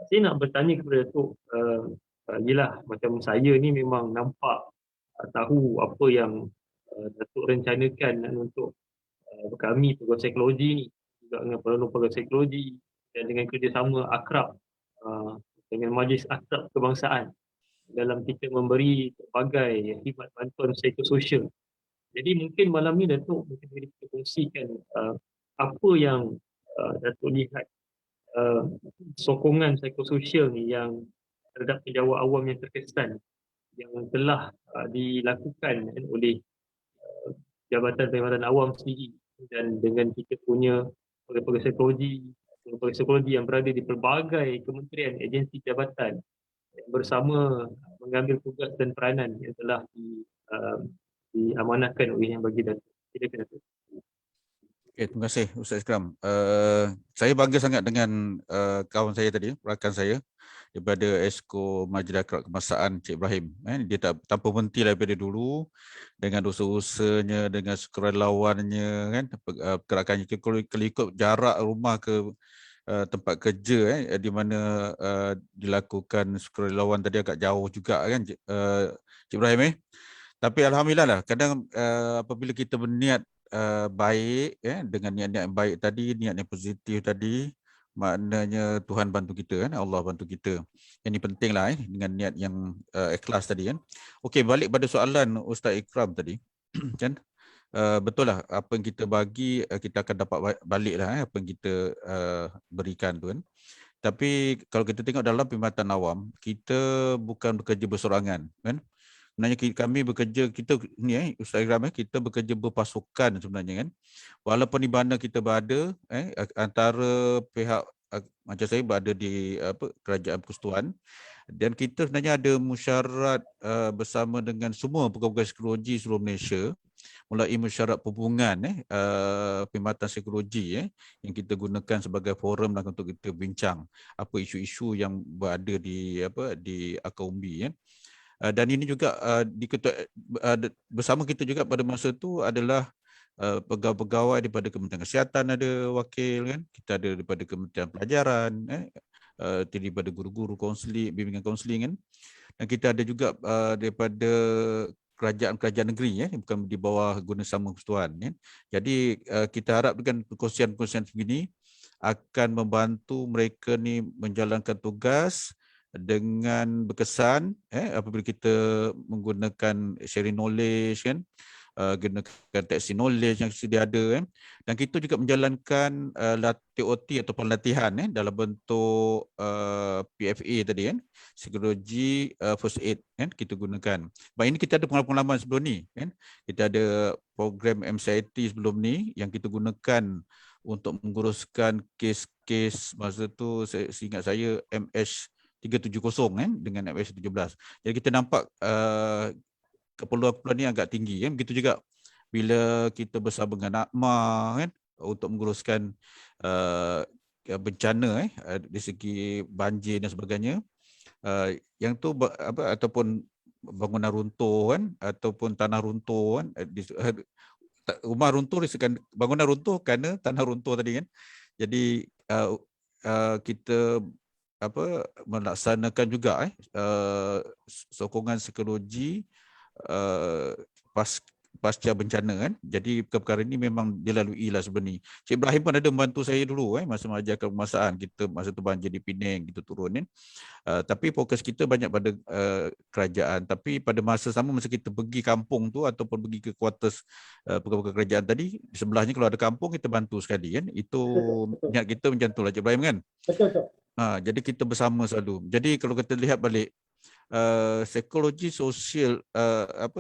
Speaker 3: saya nak bertanya kepada Datuk, yelah macam saya ni memang nampak tahu apa yang Datuk rencanakan untuk kami pegawai psikologi ni, juga dengan pegawai psikologi dan dengan kerjasama akrab dengan Majlis Akrab Kebangsaan dalam kita memberi pelbagai khidmat bantuan psikososial. Jadi mungkin malam ni Datuk mungkin kita kongsikan apa yang Datuk lihat sokongan psikososial ni yang terhadap penjawat awam yang terkesan yang telah dilakukan oleh Jabatan Awam sendiri, dan dengan kita punya pegawai psikologi yang berada di pelbagai kementerian, agensi jabatan bersama mengambil tugas dan peranan yang telah diamanahkan oleh Yang Bagi Datuk. Silakan Datuk.
Speaker 5: Okay, terima kasih Ustaz Ikram. Saya bangga sangat dengan kawan saya tadi, rakan saya daripada Esko Majlis Akrab Kebangsaan Cik Ibrahim. Dia tanpa berhenti daripada dulu dengan usaha-usahanya, dengan sukarelawannya kan, pergerakannya ikut jarak rumah ke tempat kerja di mana dilakukan sukarelawan tadi agak jauh juga kan Cik Ibrahim. Tapi alhamdulillah lah, kadang apabila kita berniat baik dengan niat-niat yang baik tadi, niat yang positif tadi, maknanya Tuhan bantu kita kan, Allah bantu kita. Yang ini pentinglah dengan niat yang ikhlas tadi kan. Okey, balik pada soalan Ustaz Ikram tadi kan. Betul lah, apa yang kita bagi kita akan dapat balik lah apa yang kita berikan tu kan. Tapi kalau kita tengok dalam perkhidmatan awam, kita bukan bekerja bersorangan kan. Sebenarnya kami bekerja, kita ni Ustaz Ikram kita bekerja berpasukan sebenarnya kan. Walaupun di mana kita berada antara pihak macam saya berada di Kerajaan Persekutuan, dan kita sebenarnya ada musyarat bersama dengan semua pegawai psikologi seluruh Malaysia, mulai musyarat perhubungan perkhidmatan psikologi yang kita gunakan sebagai forum lah untuk kita bincang apa isu-isu yang berada di akar umbi kan. Dan ini juga bersama kita juga pada masa itu adalah pegawai-pegawai daripada Kementerian Kesihatan, ada wakil kan, kita ada daripada Kementerian Pelajaran, daripada guru-guru konseling, bimbingan konseling kan, dan kita ada juga daripada kerajaan-kerajaan negeri bukan di bawah guna sama persekutuan kan. Jadi kita harap dengan perkongsian-perkongsian begini akan membantu mereka ni menjalankan tugas dengan berkesan apabila kita menggunakan sharing knowledge kan, gunakan teksi knowledge yang sedia ada kan, dan kita juga menjalankan TOT ataupun latihan dalam bentuk PFA tadi kan, psikologi first aid kan kita gunakan. Baik, ini kita ada pengalaman sebelum ni kan, kita ada program MCIT sebelum ni yang kita gunakan untuk menguruskan kes-kes masa tu, seingat saya MH370 kan dengan MH17. Jadi kita nampak keperluan ni agak tinggi kan. Begitu juga bila kita bersama dengan ACMA kan untuk menguruskan bencana di segi banjir dan sebagainya. Yang tu ataupun bangunan runtuh kan, ataupun tanah runtuh kan, rumah runtuh disebabkan bangunan runtuh kerana tanah runtuh tadi kan. Jadi kita melaksanakan juga sokongan psikologi pasca bencana kan. Jadi perkara ini memang dilalui lah sebenarnya. Cik Ibrahim pun ada membantu saya dulu masa mengajar kebangsaan. Kita masa tu banjir di Penang kita turun kan. Tapi fokus kita banyak pada kerajaan. Tapi pada masa sama masa kita pergi kampung tu ataupun pergi ke kuartus pegawai kerajaan tadi, di sebelahnya kalau ada kampung kita bantu sekali kan. Itu niat kita macam tu lah Cik Ibrahim kan.
Speaker 4: Betul.
Speaker 5: Jadi kita bersama selalu. Jadi kalau kita lihat balik psikologi sosial,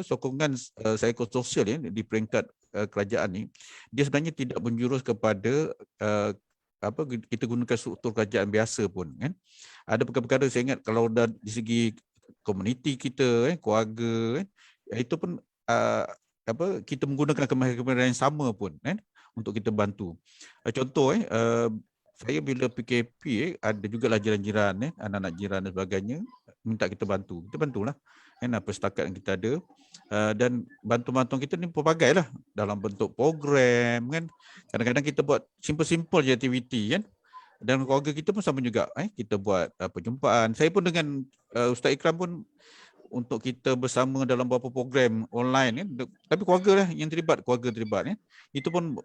Speaker 5: sokongan psikososial di peringkat kerajaan ni, dia sebenarnya tidak menjurus kepada kita gunakan struktur kerajaan biasa pun kan. Ada perkara-perkara saya ingat kalau dari segi komuniti kita keluarga itu pun kita menggunakan kemahiran yang sama pun kan untuk kita bantu. Contoh saya bila PKP ada jugalah jiran-jiran anak-anak jiran dan sebagainya minta kita bantu. Kita bantulah kan apa setakat yang kita ada. Dan bantuan-bantuan kita ni pelbagai lah dalam bentuk program kan. Kadang-kadang kita buat simple-simple je aktiviti kan. Dan keluarga kita pun sama juga. Kita buat perjumpaan. Saya pun dengan Ustaz Ikram pun untuk kita bersama dalam beberapa program online kan. Tapi keluarga lah yang terlibat, kan. Itu pun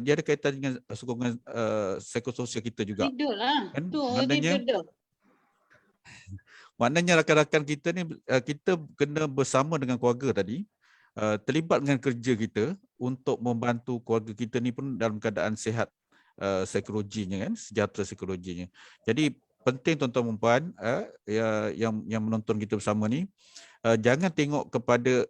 Speaker 5: dia ada kaitan dengan sokongan psikososial kita juga.
Speaker 6: Tidur lah.
Speaker 5: Kan?
Speaker 6: Tu tidur.
Speaker 5: Maknanya rakan-rakan kita ni kita kena bersama dengan keluarga tadi, terlibat dengan kerja kita untuk membantu keluarga kita ni pun dalam keadaan sihat psikologinya kan, sejahtera psikologinya. Jadi penting tuan-tuan dan puan yang menonton kita bersama ni, jangan tengok kepada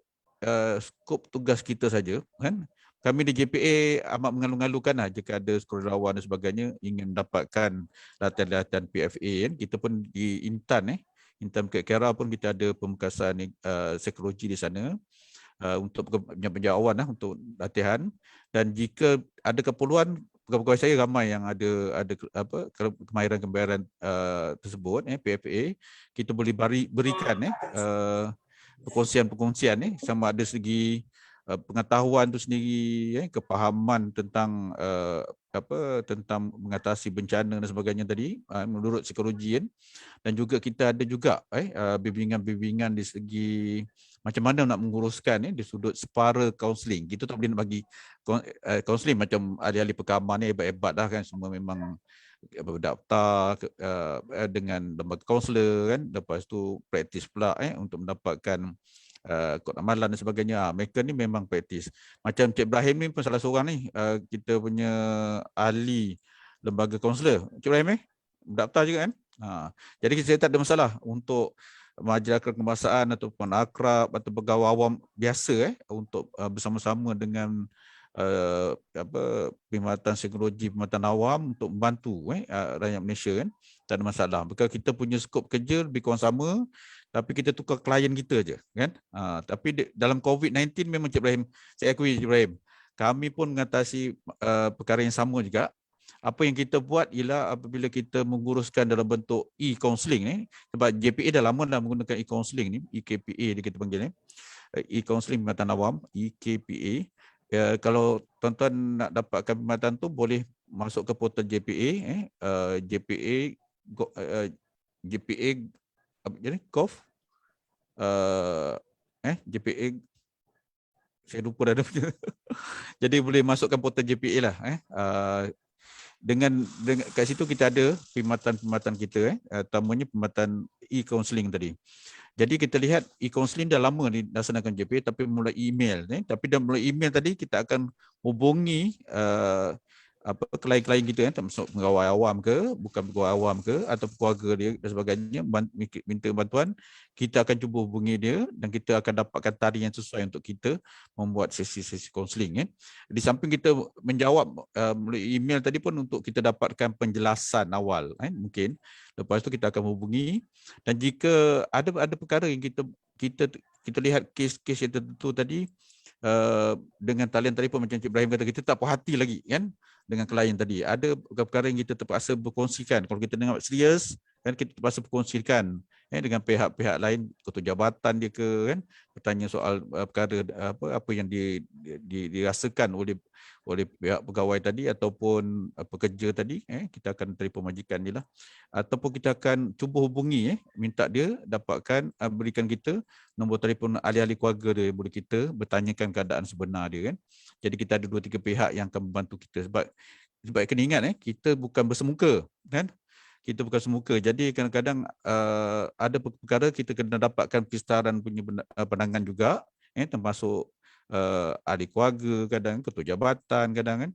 Speaker 5: skop tugas kita saja kan. Kami di JPA amat mengalu-alukan lah jika ada sekolahrawan dan sebagainya ingin mendapatkan latihan-latihan PFA kan. Kita pun di Intan Bukit Kera pun kita ada pemekasan psikologi di sana untuk penjawatan untuk latihan. Dan jika ada keperluan, pegawai saya ramai yang ada kemahiran-kemahiran tersebut PFA, kita boleh berikan perkongsian sama ada segi pengetahuan tu sendiri, kepahaman tentang tentang mengatasi bencana dan sebagainya tadi menurut psikologi kan. Dan juga kita ada juga bimbingan-bimbingan di segi macam mana nak menguruskan di sudut separa kaunseling. Kita tak boleh nak bagi kaunseling macam ahli-ahli perkaman ni hebat-hebat dah kan, semua memang berdaftar dengan lembaga kaunselor kan. Lepas tu praktis pula untuk mendapatkan kod amalan dan sebagainya. Mereka ni memang praktis. Macam Cik Ibrahim ni pun salah seorang ni kita punya ahli lembaga kaunselor. Cik Ibrahim berdaftar juga kan. Jadi saya tak ada masalah untuk majlis kebangsaan ataupun akrab atau pegawai awam biasa untuk bersama-sama dengan perkhidmatan psikologi perkhidmatan awam untuk membantu rakyat Malaysia kan. Tak ada masalah. Because kita punya skop kerja lebih kurang sama, tapi kita tukar klien kita je kan. Tapi dalam COVID-19 memang Cik Ibrahim, saya akui Cik Ibrahim, kami pun mengatasi perkara yang sama juga. Apa yang kita buat ialah apabila kita menguruskan dalam bentuk e-counselling ni, sebab JPA dah lama dah menggunakan e-counselling ni, EKPA dia kita panggil e-counselling perkhidmatan awam, EKPA. Kalau tuan-tuan nak dapatkan perkhidmatan tu boleh masuk ke portal JPA, JPA apa jadi Gov, JPA saya lupa dah punya. Jadi boleh masukkan portal JPA lah. Dengan kat situ kita ada perkhidmatan kita terutamanya perkhidmatan e-counselling tadi. Jadi kita lihat e-counselling dah lama dilaksanakan JPA tapi mulai email tapi dah mulai email tadi kita akan hubungi klien-klien kita termasuk pegawai awam ke, bukan pegawai awam ke, atau keluarga dia dan sebagainya minta bantuan, kita akan cuba hubungi dia dan kita akan dapatkan tarian yang sesuai untuk kita membuat sesi-sesi kaunseling kan. Di samping kita menjawab melalui email tadi pun untuk kita dapatkan penjelasan awal mungkin. Lepas tu kita akan hubungi, dan jika ada perkara yang kita lihat kes-kes yang tertentu tadi dengan talian telefon macam Cik Ibrahim kata, kita tak puas hati lagi kan dengan klien tadi. Ada perkara yang kita terpaksa berkongsikan. Kalau kita dengar serius kan, kita terpaksa berkongsikan dengan pihak-pihak lain, ketua jabatan dia ke kan, bertanya soal perkara apa yang dirasakan oleh pihak pegawai tadi ataupun pekerja tadi, kita akan telefon majikan dia lah, ataupun kita akan cuba hubungi minta dia dapatkan berikan kita nombor telefon ahli-ahli keluarga dia, boleh kita bertanyakan keadaan sebenar dia kan. Jadi kita ada 2-3 pihak yang akan membantu kita, sebab kena ingat kita bukan bersemuka kan. Kita bukan semuka. Jadi kadang-kadang ada perkara kita kena dapatkan kisaran punya pandangan juga, termasuk ahli keluarga, kadang ketua jabatan kadang kan.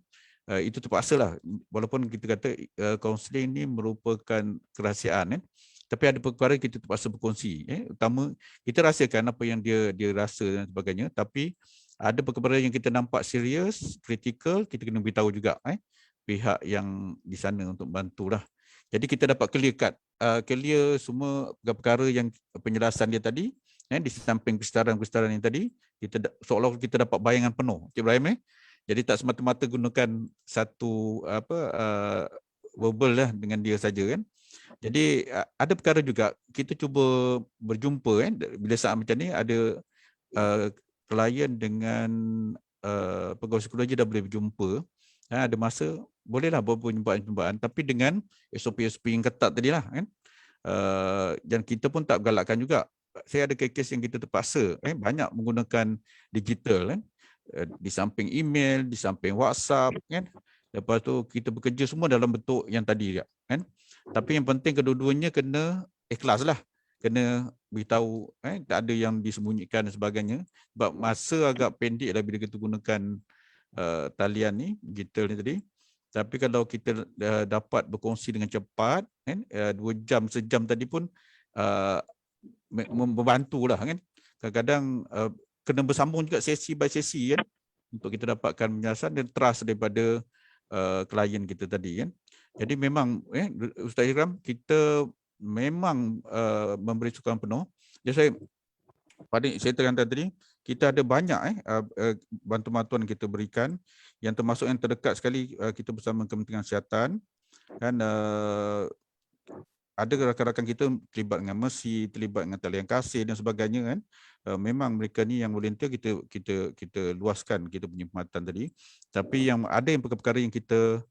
Speaker 5: Itu terpaksalah, walaupun kita kata kaunseling ni merupakan kerahsiaan tapi ada perkara kita terpaksa berkongsi. Utama kita rahsiakan apa yang dia rasa dan sebagainya, tapi ada perkara yang kita nampak serius, kritikal, kita kena beritahu juga pihak yang di sana untuk bantulah. Jadi kita dapat clear semua perkara yang penjelasan dia tadi, di samping kesedaran yang tadi, seolah kita dapat bayangan penuh, Cik Ibrahim. Jadi tak semata-mata gunakan satu verbal lah dengan dia saja kan. Jadi ada perkara juga kita cuba berjumpa bila saat macam ni ada klien dengan pegawai psikologi dah boleh berjumpa. Ada masa bolehlah buat perjumpaan, tapi dengan SOP-SOP yang ketat tadi lah kan. Dan kita pun tak galakkan juga. Saya ada kes yang kita terpaksa banyak menggunakan digital kan. Di samping email, di samping WhatsApp kan. Lepas tu kita bekerja semua dalam bentuk yang tadi kan. Tapi yang penting kedua-duanya kena ikhlas lah. Kena beritahu, tak ada yang disembunyikan dan sebagainya. Sebab masa agak pendek lah bila kita gunakan talian ni, digital ni tadi. Tapi kalau kita dapat berkongsi dengan cepat, 2 jam, sejam tadi pun membantulah kan. Kadang-kadang kena bersambung juga sesi by sesi kan, untuk kita dapatkan penjelasan dan trust daripada klien kita tadi kan. Jadi memang Ustaz Ikram, kita memang memberi sokongan penuh. Jadi saya terangkan tadi, kita ada banyak bantuan-bantuan kita berikan, yang termasuk yang terdekat sekali kita bersama Kementerian Kesihatan kan. Ada rakan-rakan kita terlibat dengan Mercy, terlibat dengan talian kasih dan sebagainya kan. Memang mereka ni yang volunteer, kita luaskan kita punya perkhidmatan tadi. Tapi yang ada yang perkara-perkara yang kita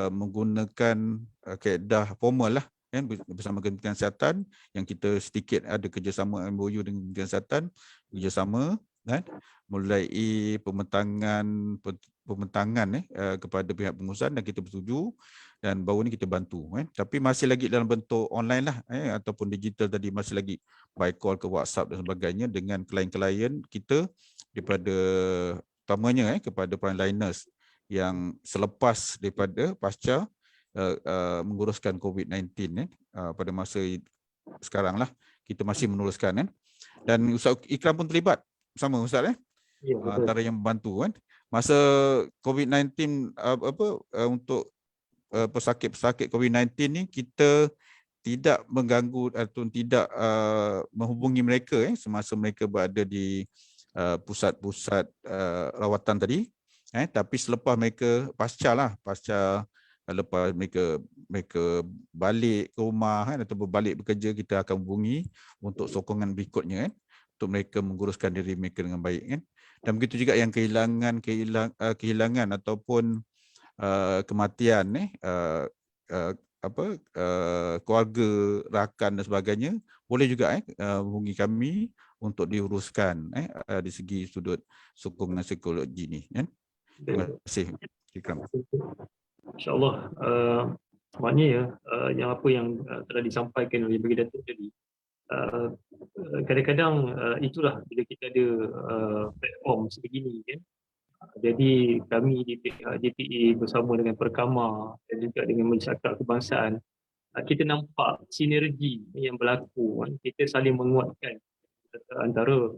Speaker 5: menggunakan kaedah formal lah kan, bersama Kementerian Kesihatan, yang kita sedikit ada kerjasama MOU dengan Kementerian Kesihatan, kerjasama kan, mulai pementangan kepada pihak pengurusan dan kita bersetuju, dan baru ni kita bantu kan. Tapi masih lagi dalam bentuk online lah ataupun digital tadi, masih lagi by call ke WhatsApp dan sebagainya dengan klien-klien kita, daripada utamanya kepada frontliners yang selepas daripada pasca menguruskan COVID-19 pada masa sekarang lah, kita masih meneruskan kan. Dan Ustaz Ikram pun terlibat sama Ustaz
Speaker 3: Ya,
Speaker 5: antara yang membantu kan. Masa COVID-19 untuk pesakit COVID-19 ni, kita tidak mengganggu atau tidak menghubungi mereka semasa mereka berada di pusat-pusat rawatan tadi. Tapi selepas mereka pasca lepas mereka balik ke rumah atau berbalik bekerja, kita akan hubungi untuk sokongan berikutnya untuk mereka menguruskan diri mereka dengan baik kan. Dan begitu juga yang kehilangan ataupun kematian keluarga, rakan dan sebagainya, boleh juga hubungi kami untuk diuruskan di segi sudut sokongan psikologi ni kan. Terima kasih Ikram.
Speaker 3: InsyaAllah, maknanya yang apa yang telah disampaikan oleh Bagi Datuk tadi, kadang-kadang itulah bila kita ada platform sebegini kan. Jadi kami di pihak JPA bersama dengan Perkama dan juga dengan Majlis Akrab Kebangsaan, kita nampak sinergi yang berlaku kan. Kita saling menguatkan antara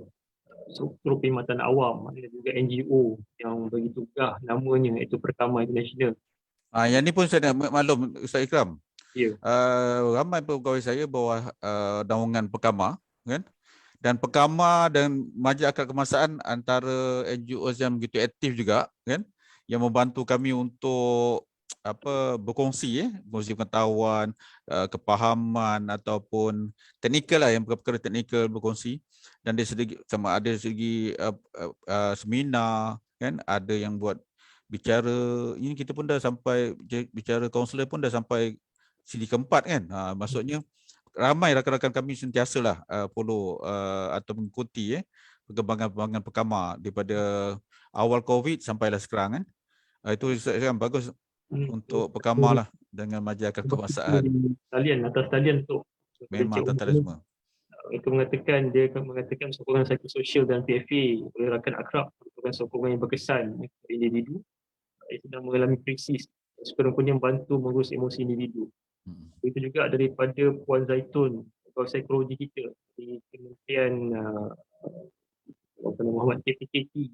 Speaker 3: struktur perkhidmatan awam dan juga NGO yang begitu gah namanya, iaitu Perkama International.
Speaker 5: Yang ni pun saya nak maklum Ustaz Ikram.
Speaker 3: Ya.
Speaker 5: Ramai pegawai saya bawah naungan Perkama kan. Dan Perkama dan Majlis Akrab Kebangsaan antara NGO yang begitu aktif juga kan, yang membantu kami untuk berkongsi berkongsi pengetahuan, kepahaman ataupun teknikal lah, yang perkara teknikal berkongsi. Dan dari segi sama ada segi seminar kan, ada yang buat bicara ini, kita pun dah sampai bicara kaunselor pun dah sampai sili keempat kan. Maksudnya ramai rakan-rakan kami sentiasalah follow atau mengikuti perkembangan Perkama daripada awal COVID sampailah sekarang kan. Itu saya bagus untuk Perkama lah dengan Majlis Akrab Kebangsaan.
Speaker 3: Atas talian untuk
Speaker 5: memang tentara semua.
Speaker 3: Itu mengatakan sokongan psikososial dan PFA oleh rakan akrab merupakan sokongan yang berkesan kepada individu yang sedang mengalami krisis, sekurang-kurangnya membantu mengurus emosi individu. Itu juga daripada Puan Zaitun, pegawai psikologi kita di Kementerian Muhammad KPKT,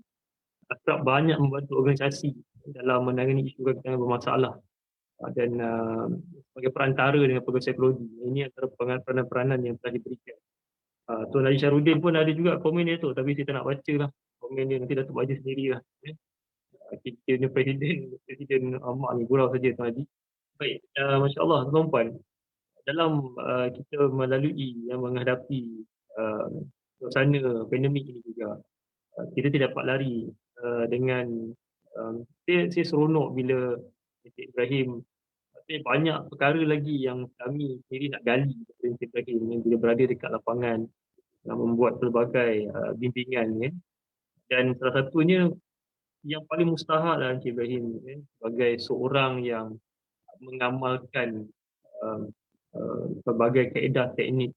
Speaker 3: akrab banyak membantu organisasi dalam menangani isu yang bermasalah dan sebagai perantara dengan pegawai psikologi. Ini antara peranan-peranan yang telah diberikan. Tuan Haji Syarudin pun ada juga komen dia tu, tapi saya tak nak baca lah komen dia, nanti Datuk baca sendiri lah. Kita Presiden Ahmad ni gurau saja Tuan Haji. Baik, Masya Allah tuan-tuan, dalam kita melalui yang menghadapi suasana pandemik ini juga, kita tidak dapat lari dengan saya seronok bila Encik Ibrahim, banyak perkara lagi yang kami sendiri nak gali daripada Encik Ibrahim yang bila berada dekat lapangan, membuat pelbagai bimbingan ya. Dan salah satunya yang paling mustahak lah Encik Ibrahim sebagai seorang yang mengamalkan pelbagai kaedah teknik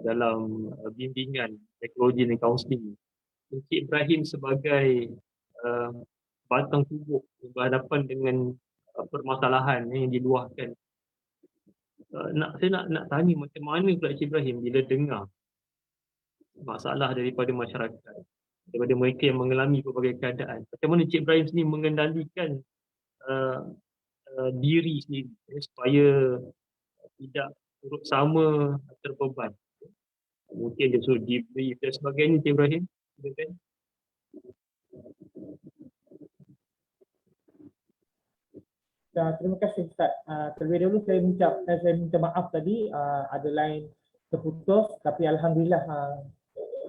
Speaker 3: dalam bimbingan psikologi dan kaunseling. Encik Ibrahim sebagai batang tubuh berhadapan dengan permasalahan yang diluahkan. Saya nak tanya macam mana pula Encik Ibrahim bila dengar masalah daripada masyarakat, daripada mereka yang mengalami pelbagai keadaan. Macam mana Encik Ibrahim sendiri mengendalikan diri sendiri supaya tidak turut sama terbeban. Mungkin dia suruh debrief dan sebagainya Encik Ibrahim.
Speaker 4: Terima kasih Ustaz. Terlebih dahulu saya minta maaf tadi ada line terputus, tapi alhamdulillah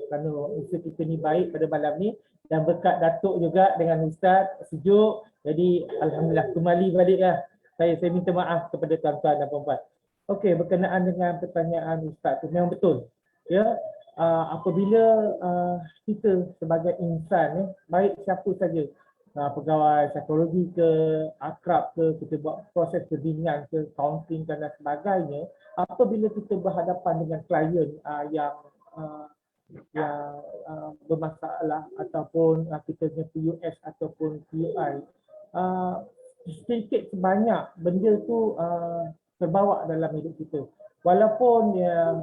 Speaker 4: kerana usaha kita ni baik pada malam ni dan berkat Datuk juga dengan Ustaz sejuk, jadi alhamdulillah kembali balik lah. Saya minta maaf kepada tuan-tuan dan puan-puan. Okey, berkenaan dengan pertanyaan Ustaz tu memang betul. Ya, apabila kita sebagai insan baik siapa saja, pegawai psikologi ke, akrab ke, kita buat proses bimbingan ke, counseling dan sebagainya, apabila kita berhadapan dengan klien yang bermasalah ataupun kita punya PUS ataupun PUI, sedikit sebanyak benda tu terbawa dalam hidup kita. Walaupun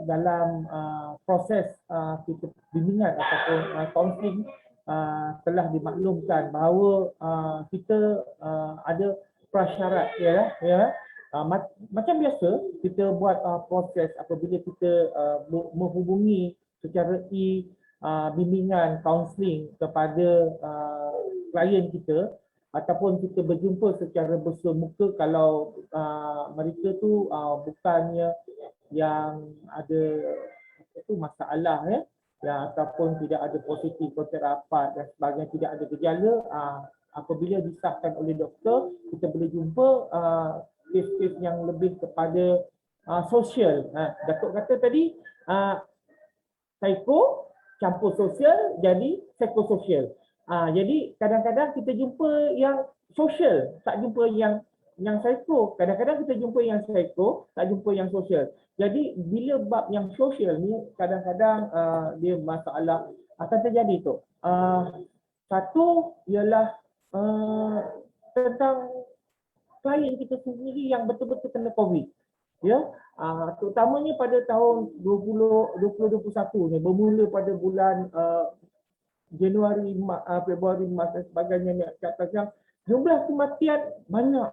Speaker 4: dalam proses kita bimbingan ataupun counseling telah dimaklumkan bahawa kita ada prasyarat macam biasa kita buat proses apabila kita menghubungi secara bimbingan counseling kepada klien kita ataupun kita berjumpa secara bersemuka kalau mereka tu bukannya yang ada masalah ataupun tidak ada positif kontak rapat dan sebagainya, tidak ada gejala, apabila disahkan oleh doktor kita boleh jumpa kes-kes yang lebih kepada sosial. Datuk kata tadi psiko campur sosial jadi psikososial. Jadi kadang-kadang kita jumpa yang sosial, tak jumpa yang psiko. Kadang-kadang kita jumpa yang psiko, tak jumpa yang sosial. Jadi bila bab yang sosial ni kadang-kadang dia masalah akan terjadi tu. Satu ialah tentang klien kita sendiri yang betul-betul kena COVID. Ya, terutamanya pada tahun 2021 ni, bermula pada bulan Januari, Februari, Mac dan sebagainya ni ke atas, yang jumlah kematian banyak,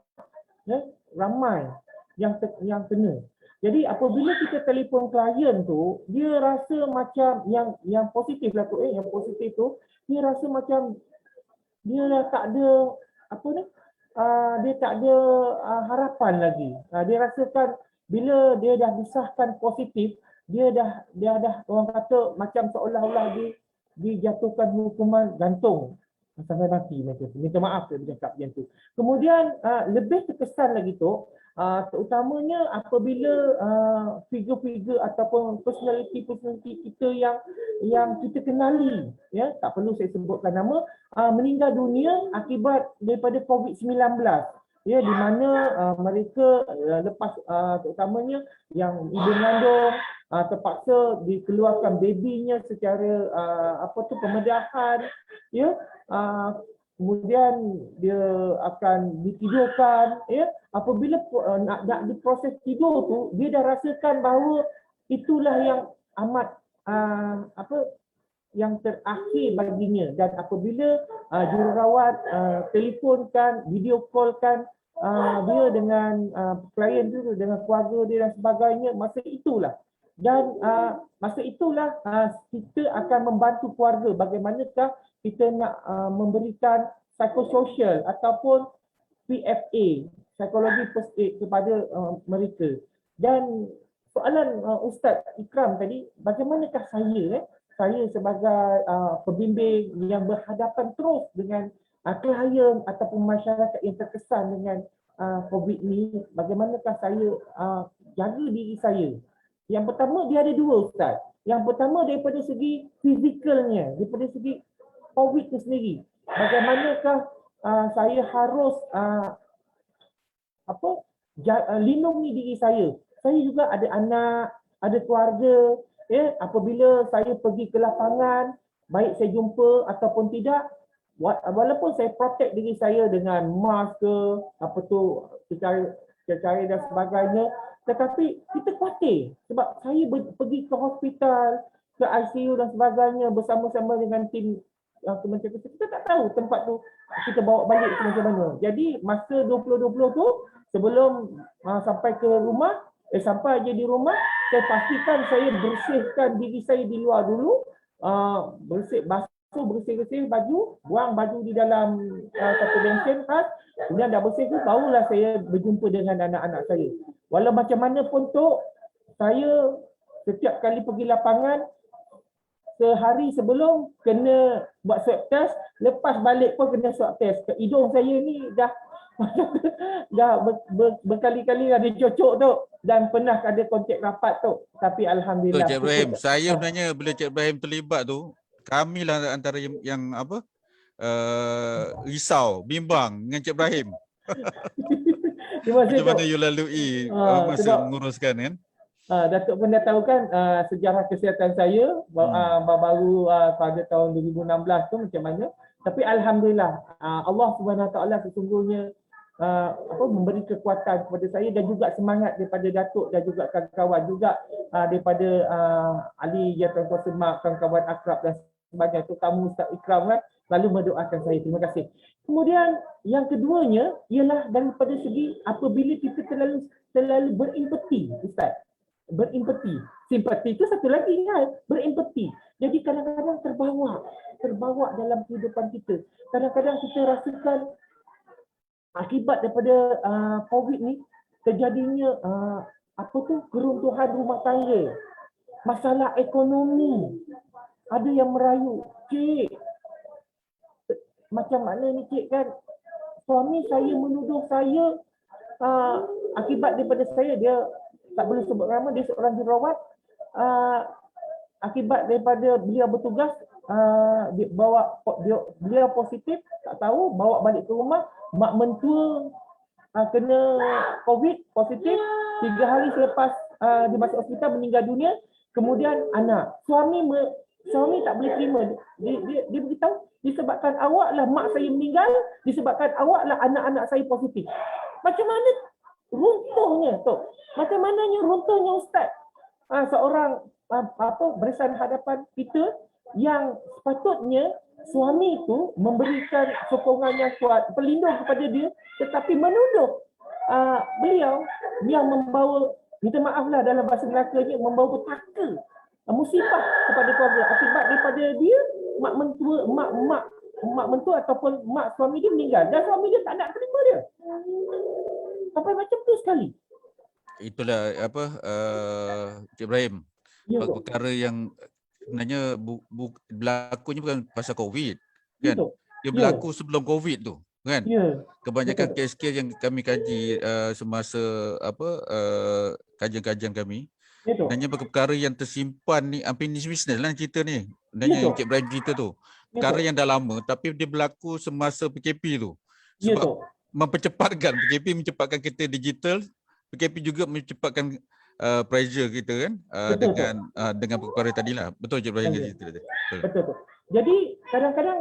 Speaker 4: ramai yang kena. Jadi apabila kita telefon klien tu, dia rasa macam yang positif lah tu, yang positif tu, dia rasa macam dia dah tak ada dia tak ada harapan lagi. Dia rasakan bila dia dah disahkan positif, dia dah orang kata macam seolah-olah dijatuhkan hukuman gantung sampai mati macam tu. Minta maaf saya bercakap macam tu. Kemudian lebih terkesan lagi tu, terutamanya apabila figure-figure ataupun personality kita yang kita kenali, tak perlu saya sebutkan nama, meninggal dunia akibat daripada COVID-19. Di mana mereka lepas terutamanya yang ibu mengandung terpaksa dikeluarkan babynya secara pembedahan, kemudian dia akan ditidurkan, apabila nak diproses tidur tu, dia dah rasakan bahawa itulah yang amat yang terakhir baginya, dan apabila jururawat telefonkan, video callkan dia dengan klien dia, dengan keluarga dia dan sebagainya, masa itulah kita akan membantu keluarga bagaimanakah kita nak memberikan psikososial ataupun PFA, psikologi first aid kepada mereka. Dan soalan Ustaz Ikram tadi, bagaimanakah saya sebagai pembimbing yang berhadapan terus dengan klien ataupun masyarakat yang terkesan dengan COVID ni, bagaimanakah saya jaga diri saya? Yang pertama, dia ada dua, Ustaz. Yang pertama daripada segi fizikalnya, daripada segi COVID itu sendiri. Bagaimanakah saya harus lindungi diri saya. Saya juga ada anak, ada keluarga. Apabila saya pergi ke lapangan, baik saya jumpa ataupun tidak, walaupun saya protect diri saya dengan mask ke, cecair dan sebagainya, tetapi kita khawatir sebab saya pergi ke hospital, ke ICU dan sebagainya bersama-sama dengan tim Kementerian Kesihatan. Kita tak tahu tempat tu kita bawa balik ke macam mana. Jadi masa 2020 tu, sebelum sampai ke rumah, sampai je di rumah, saya pastikan saya bersihkan diri saya di luar dulu, bersih baju, buang baju di dalam satu bensin khas, kemudian dah bersih tu barulah saya berjumpa dengan anak-anak saya. Walau macam mana pun tu, saya setiap kali pergi lapangan, sehari sebelum kena buat swab test, lepas balik pun kena swab test. Ke hidung saya ni dah berkali-kali ada cocok tu dan pernah ada kontak rapat tu. Tapi alhamdulillah.
Speaker 5: Cik Ibrahim, saya sebenarnya bila Cik Ibrahim terlibat tu, kamilah antara yang risau, bimbang dengan Cik Ibrahim. Macam mana you lalui masa menguruskan kan?
Speaker 4: Datuk pun dah tahu kan sejarah kesihatan saya baru pada tahun 2016 tu macam mana. Tapi alhamdulillah Allah Subhanahu Wa Taala sesungguhnya memberi kekuatan kepada saya dan juga semangat daripada Datuk dan juga kawan-kawan juga daripada Ali Jatuh Semak, kawan-kawan akrab dan sebagainya, terutama Ustaz Ikram kan selalu mendoakan saya. Terima kasih. Kemudian yang keduanya ialah daripada segi apabila kita terlalu berempati, Ustaz. Berempati. Simpati itu satu lagi kan, berempati. Jadi kadang-kadang terbawa dalam kehidupan kita. Kadang-kadang kita rasakan akibat daripada COVID ni terjadinya keruntuhan rumah tangga, masalah ekonomi. Ada yang merayu, cik, macam mana ni cik kan, suami saya menuduh saya akibat daripada saya, dia tak boleh sebut nama, dia seorang jururawat, akibat daripada beliau bertugas, beliau positif, tak tahu, bawa balik ke rumah, mak mentua kena COVID positif, 3 hari selepas dia masuk hospital meninggal dunia. Kemudian anak, suami tak boleh terima, dia beritahu disebabkan awaklah mak saya meninggal, disebabkan awaklah anak-anak saya positif. Macam mana runtuhnya tu? Macam mananya runtuhnya Ustaz? Seorang barisan hadapan kita yang sepatutnya suami itu memberikan sokongan yang kuat, pelindung kepada dia, tetapi menuduh beliau yang membawa, minta maaflah dalam bahasa Melakanya, membawa petaka, musibah kepada keluarga akibat daripada dia mak mentua ataupun mak suami dia meninggal dan suami dia tak nak terima dia. Sampai macam tu sekali.
Speaker 5: Itulah Cik Ibrahim.
Speaker 4: Ya,
Speaker 5: perkara yang sebenarnya berlakunya bukan pasal COVID kan. Dia berlaku sebelum COVID tu kan. Kebanyakan kes-kes yang kami kaji semasa kajian-kajian kami, sebenarnya perkara yang tersimpan ni hampir ni business lah cerita ni. Sebenarnya Cik Ibrahim cerita tu. Perkara yang dah lama tapi dia berlaku semasa PKP tu. Sebab mempercepatkan, PKP mencepatkan kita digital, PKP juga mencepatkan pressure kita kan dengan perkara tadilah. Betul Cik Ibrahim cerita tadi.
Speaker 4: Betul. Jadi kadang-kadang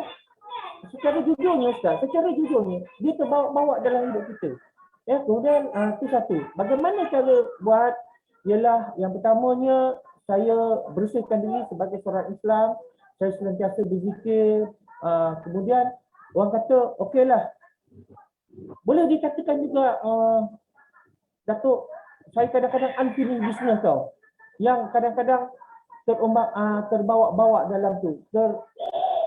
Speaker 4: secara jujurnya Ustaz, dia terbawa dalam hidup kita. Ya, kemudian itu satu. Bagaimana cara buat? Ialah yang pertamanya saya bersihkan diri sebagai seorang Islam. saya sentiasa berzikir. Kemudian orang kata okeylah, boleh dikatakan juga Datuk, saya kadang-kadang unfinished business tau, yang kadang-kadang terbawa-bawa dalam tu.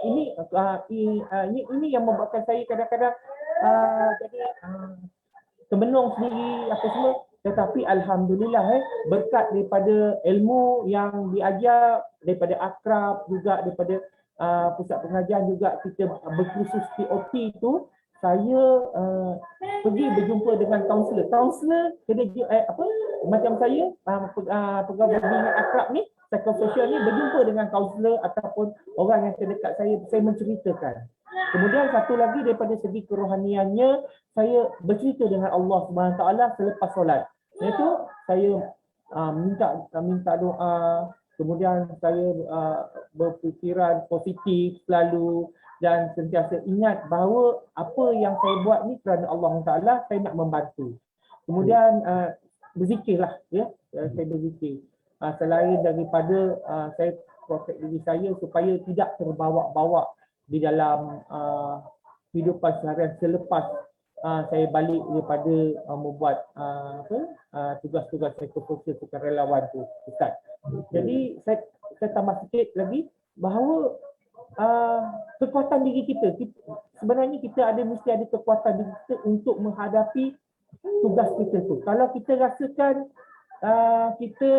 Speaker 4: Ini yang membuatkan saya kadang-kadang jadi termenung sendiri apa semua. Tetapi alhamdulillah berkat daripada ilmu yang diajar daripada akrab, juga daripada pusat pengajian, juga kita berkursus POT tu, saya pergi berjumpa dengan kaunselor kena macam saya pegawai bimbingan akrab ni, psikososial ni, berjumpa dengan kaunselor ataupun orang yang terdekat saya menceritakan. Kemudian satu lagi daripada segi kerohaniannya, saya bercerita dengan Allah Subhanahu Wa Taala selepas solat. Iaitu saya minta doa, kemudian saya berfikiran positif selalu, dan sentiasa ingat bahawa apa yang saya buat ni kerana Allah Taala, saya nak membantu. Kemudian berzikirlah, ya, saya berzikir. Selain daripada saya protect diri saya supaya tidak terbawa-bawa di dalam kehidupan seharian selepas saya balik daripada membuat tugas-tugas psikososial sukarelawan tu, Ustaz. Jadi saya tambah sikit lagi bahawa kekuatan diri kita, sebenarnya kita mesti ada kekuatan diri kita untuk menghadapi tugas kita tu. Kalau kita rasakan kita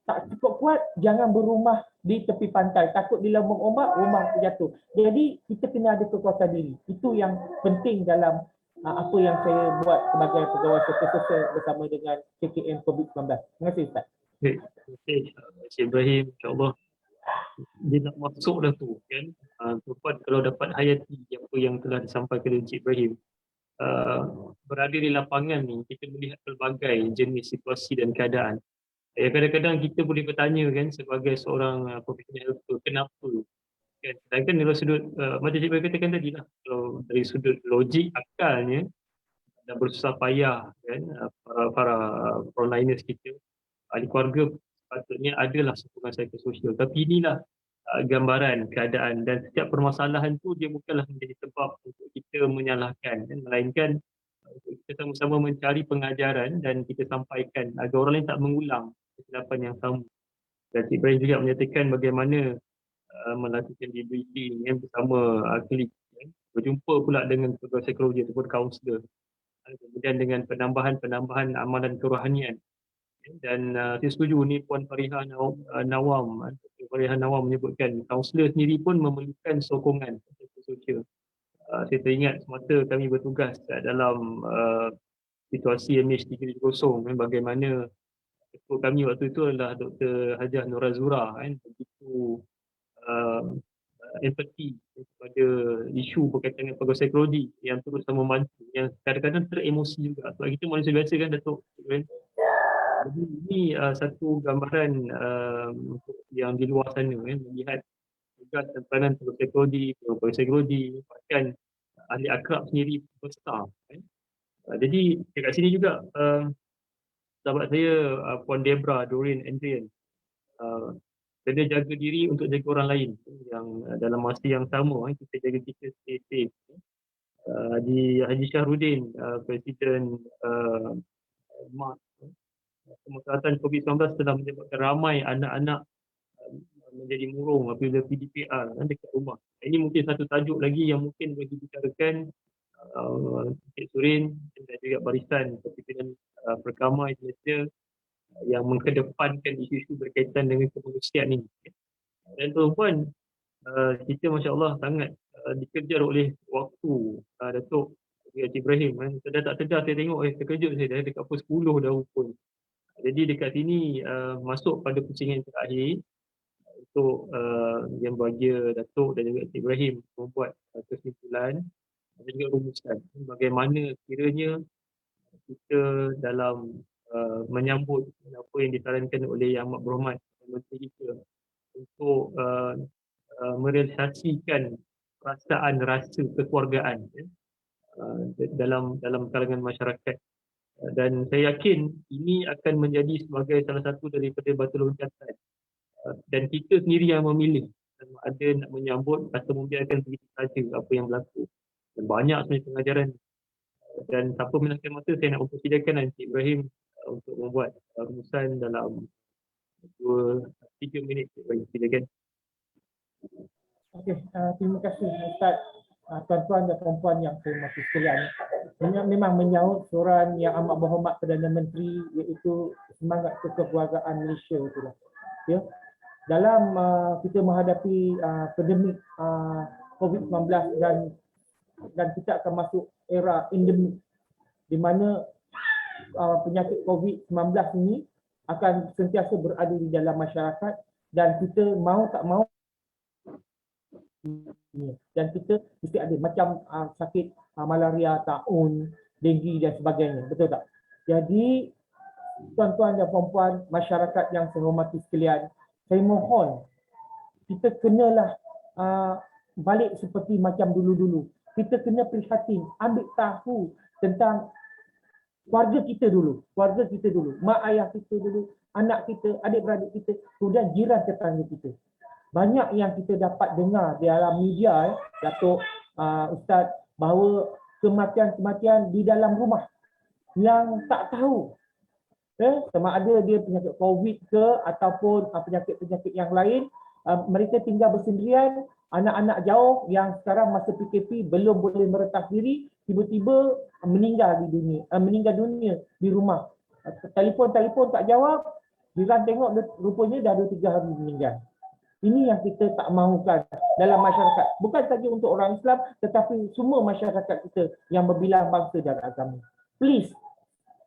Speaker 4: tak cukup kuat, jangan berumah di tepi pantai, takut dilambung ombak, rumah terjatuh. Jadi kita kena ada kekuatan diri. Itu yang penting dalam apa yang saya buat sebagai pegawai sosial bersama dengan KKM COVID-19. Terima kasih, Ustaz.
Speaker 3: Okey, Encik Ibrahim, insyaAllah dia nak masuk dah tu kan. Tuan kalau dapat hayati apa yang telah disampaikan oleh Encik Ibrahim, berada di lapangan ni kita melihat pelbagai jenis situasi dan keadaan. Kadang-kadang kita boleh bertanya kan sebagai seorang profesional health, kenapa kan? Sedangkan dari sudut macam Encik Ibrahim katakan tadi lah, kalau dari sudut logik akalnya dan bersusah payah kan, para frontliners kita, ahli keluarga sepatutnya adalah sokongan psikososial. Tapi inilah gambaran keadaan, dan setiap permasalahan tu dia bukanlah menjadi sebab untuk kita menyalahkan kan? Melainkan kita sama-sama mencari pengajaran dan kita sampaikan agar orang lain tak mengulang kesilapan yang sama. Dan Encik Ibrahim juga menyatakan bagaimana melakukan debriefing bersama klik, berjumpa pula dengan pegawai psikologi ataupun kaunselor, kemudian dengan penambahan amalan kerohanian. Dan saya setuju ni Puan Farihah Nawam menyebutkan kaunselor sendiri pun memerlukan sokongan sosial. Saya teringat semasa kami bertugas dalam situasi MH370, bagaimana ketua kami waktu itu adalah Dr. Hajah Nur Azura kan, begitu empati kepada isu berkaitan dengan pegawai psikologi yang terus membantu, yang kadang-kadang teremosi juga sebab kita manusia biasa kan, Datuk. Jadi ini satu gambaran yang di luar sana melihat tugas dan peranan pegawai psikologi, bahkan ahli akrab sendiri besar kan. Jadi dekat sini juga sahabat saya Puan Debra Doreen Andrian kena jaga diri untuk jaga orang lain, yang dalam masa yang sama kita jaga kita stay safe. Di Haji Syahrudin, Presiden MAS, Pemekatan COVID-19 telah menyebabkan ramai anak-anak menjadi murung apabila PDPR dekat rumah. Ini mungkin satu tajuk lagi yang mungkin boleh dibicarakan Encik Surin dan juga barisan Perhimpunan Perkama Indonesia yang mengedepankan isu-isu berkaitan dengan kemanusiaan ini. Dan tuan-puan, kita Masya Allah sangat dikejar oleh waktu, Datuk Encik Ibrahim. Saya tak sedar, saya tengok terkejut saya dah dekat pukul 10 dah pun. Jadi dekat sini masuk pada pusingan terakhir untuk yang bahagia Datuk dan juga Encik Ibrahim membuat kesimpulan dan juga rumusan bagaimana kiranya kita dalam menyambut apa yang disarankan oleh Yang Amat Berhormat Menteri kita untuk merealisasikan perasaan rasa kekeluargaan dalam kalangan masyarakat. Dan saya yakin ini akan menjadi sebagai salah satu daripada batu loncatan dan kita sendiri yang memilih sama ada nak menyambut atau membiarkan begitu saja apa yang berlaku. Dan banyak sebenarnya pengajaran. Dan tanpa menangkan masa, saya nak mempersilakan Encik Ibrahim untuk membuat rumusan dalam 2-3 minit. Encik Ibrahim, silakan.
Speaker 4: Okey, terima kasih Ustaz. Tuan-tuan dan puan-puan yang saya hormati sekalian. Memang menyahut suruhan yang amat berhormat Perdana Menteri, iaitu semangat kekeluargaan Malaysia itulah. Ya. Dalam kita menghadapi pandemik COVID-19 dan kita akan masuk era endemik di mana penyakit COVID-19 ini akan sentiasa berada di dalam masyarakat dan kita mau tak mau dan kita mesti ada macam sakit malaria, taun, denggi dan sebagainya, betul tak? Jadi tuan-tuan dan puan-puan masyarakat yang saya hormati sekalian, saya mohon kita kenalah balik seperti macam dulu-dulu. Kita kena prihatin, ambil tahu tentang keluarga kita dulu, mak ayah kita dulu, anak kita, adik-beradik kita, kemudian jiran tetangga kita. Banyak yang kita dapat dengar di dalam media, Datuk, Ustaz, bahawa kematian-kematian di dalam rumah yang tak tahu sama ada dia penyakit COVID ke ataupun penyakit-penyakit yang lain. Mereka tinggal bersendirian, anak-anak jauh yang sekarang masa PKP belum boleh meretas diri, tiba-tiba meninggal dunia di rumah. Telefon tak jawab, jiran tengok rupanya dah 2-3 hari meninggal. Ini yang kita tak mahukan dalam masyarakat. Bukan saja untuk orang Islam, tetapi semua masyarakat kita yang berbilang bangsa dan agama. Please,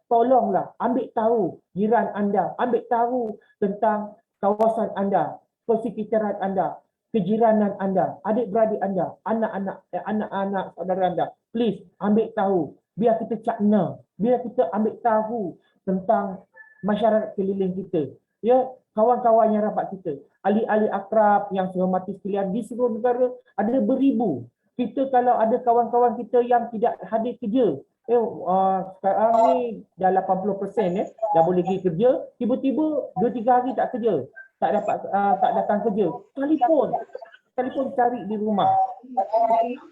Speaker 4: tolonglah ambil tahu jiran anda, ambil tahu tentang kawasan anda, persekitaran anda, kejiranan anda, adik-beradik anda, anak-anak saudara anda. Please, ambil tahu. Biar kita cakna, biar kita ambil tahu tentang masyarakat keliling kita. Ya, kawan-kawan yang rapat kita, ahli-ahli akrab yang saya hormati sekalian di seluruh negara ada beribu. Kita kalau ada kawan-kawan kita yang tidak hadir kerja, sekarang ni dah 80% dah boleh pergi kerja, tiba-tiba 2-3 hari tak kerja, tak datang kerja. Telefon cari di rumah.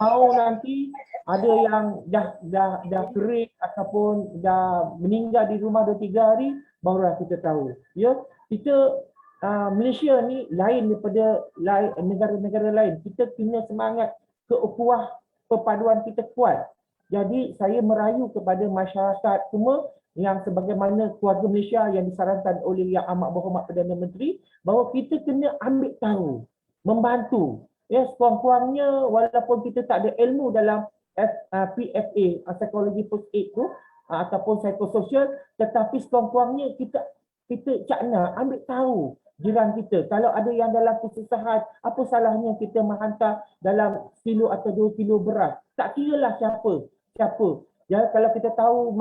Speaker 4: Mau nanti ada yang dah kering ataupun dah meninggal di rumah 2-3 hari, barulah kita tahu. Ya, kita Malaysia ni lain daripada negara-negara lain. Kita punya semangat keukhuwah, perpaduan kita kuat. Jadi saya merayu kepada masyarakat semua yang sebagaimana keluarga Malaysia yang disarankan oleh Yang Amat Berhormat Perdana Menteri, bahawa kita kena ambil tahu, membantu. Ya, sekurang-kurangnya walaupun kita tak ada ilmu dalam PFA, psikologi first aid tu ataupun psikososial, tetapi sekurang-kurangnya kita cakna, ambil tahu jiran kita. Kalau ada yang dalam kesusahan, apa salahnya kita menghantar dalam kilo atau 2 kilo beras. Tak kiralah siapa. Ya, kalau kita tahu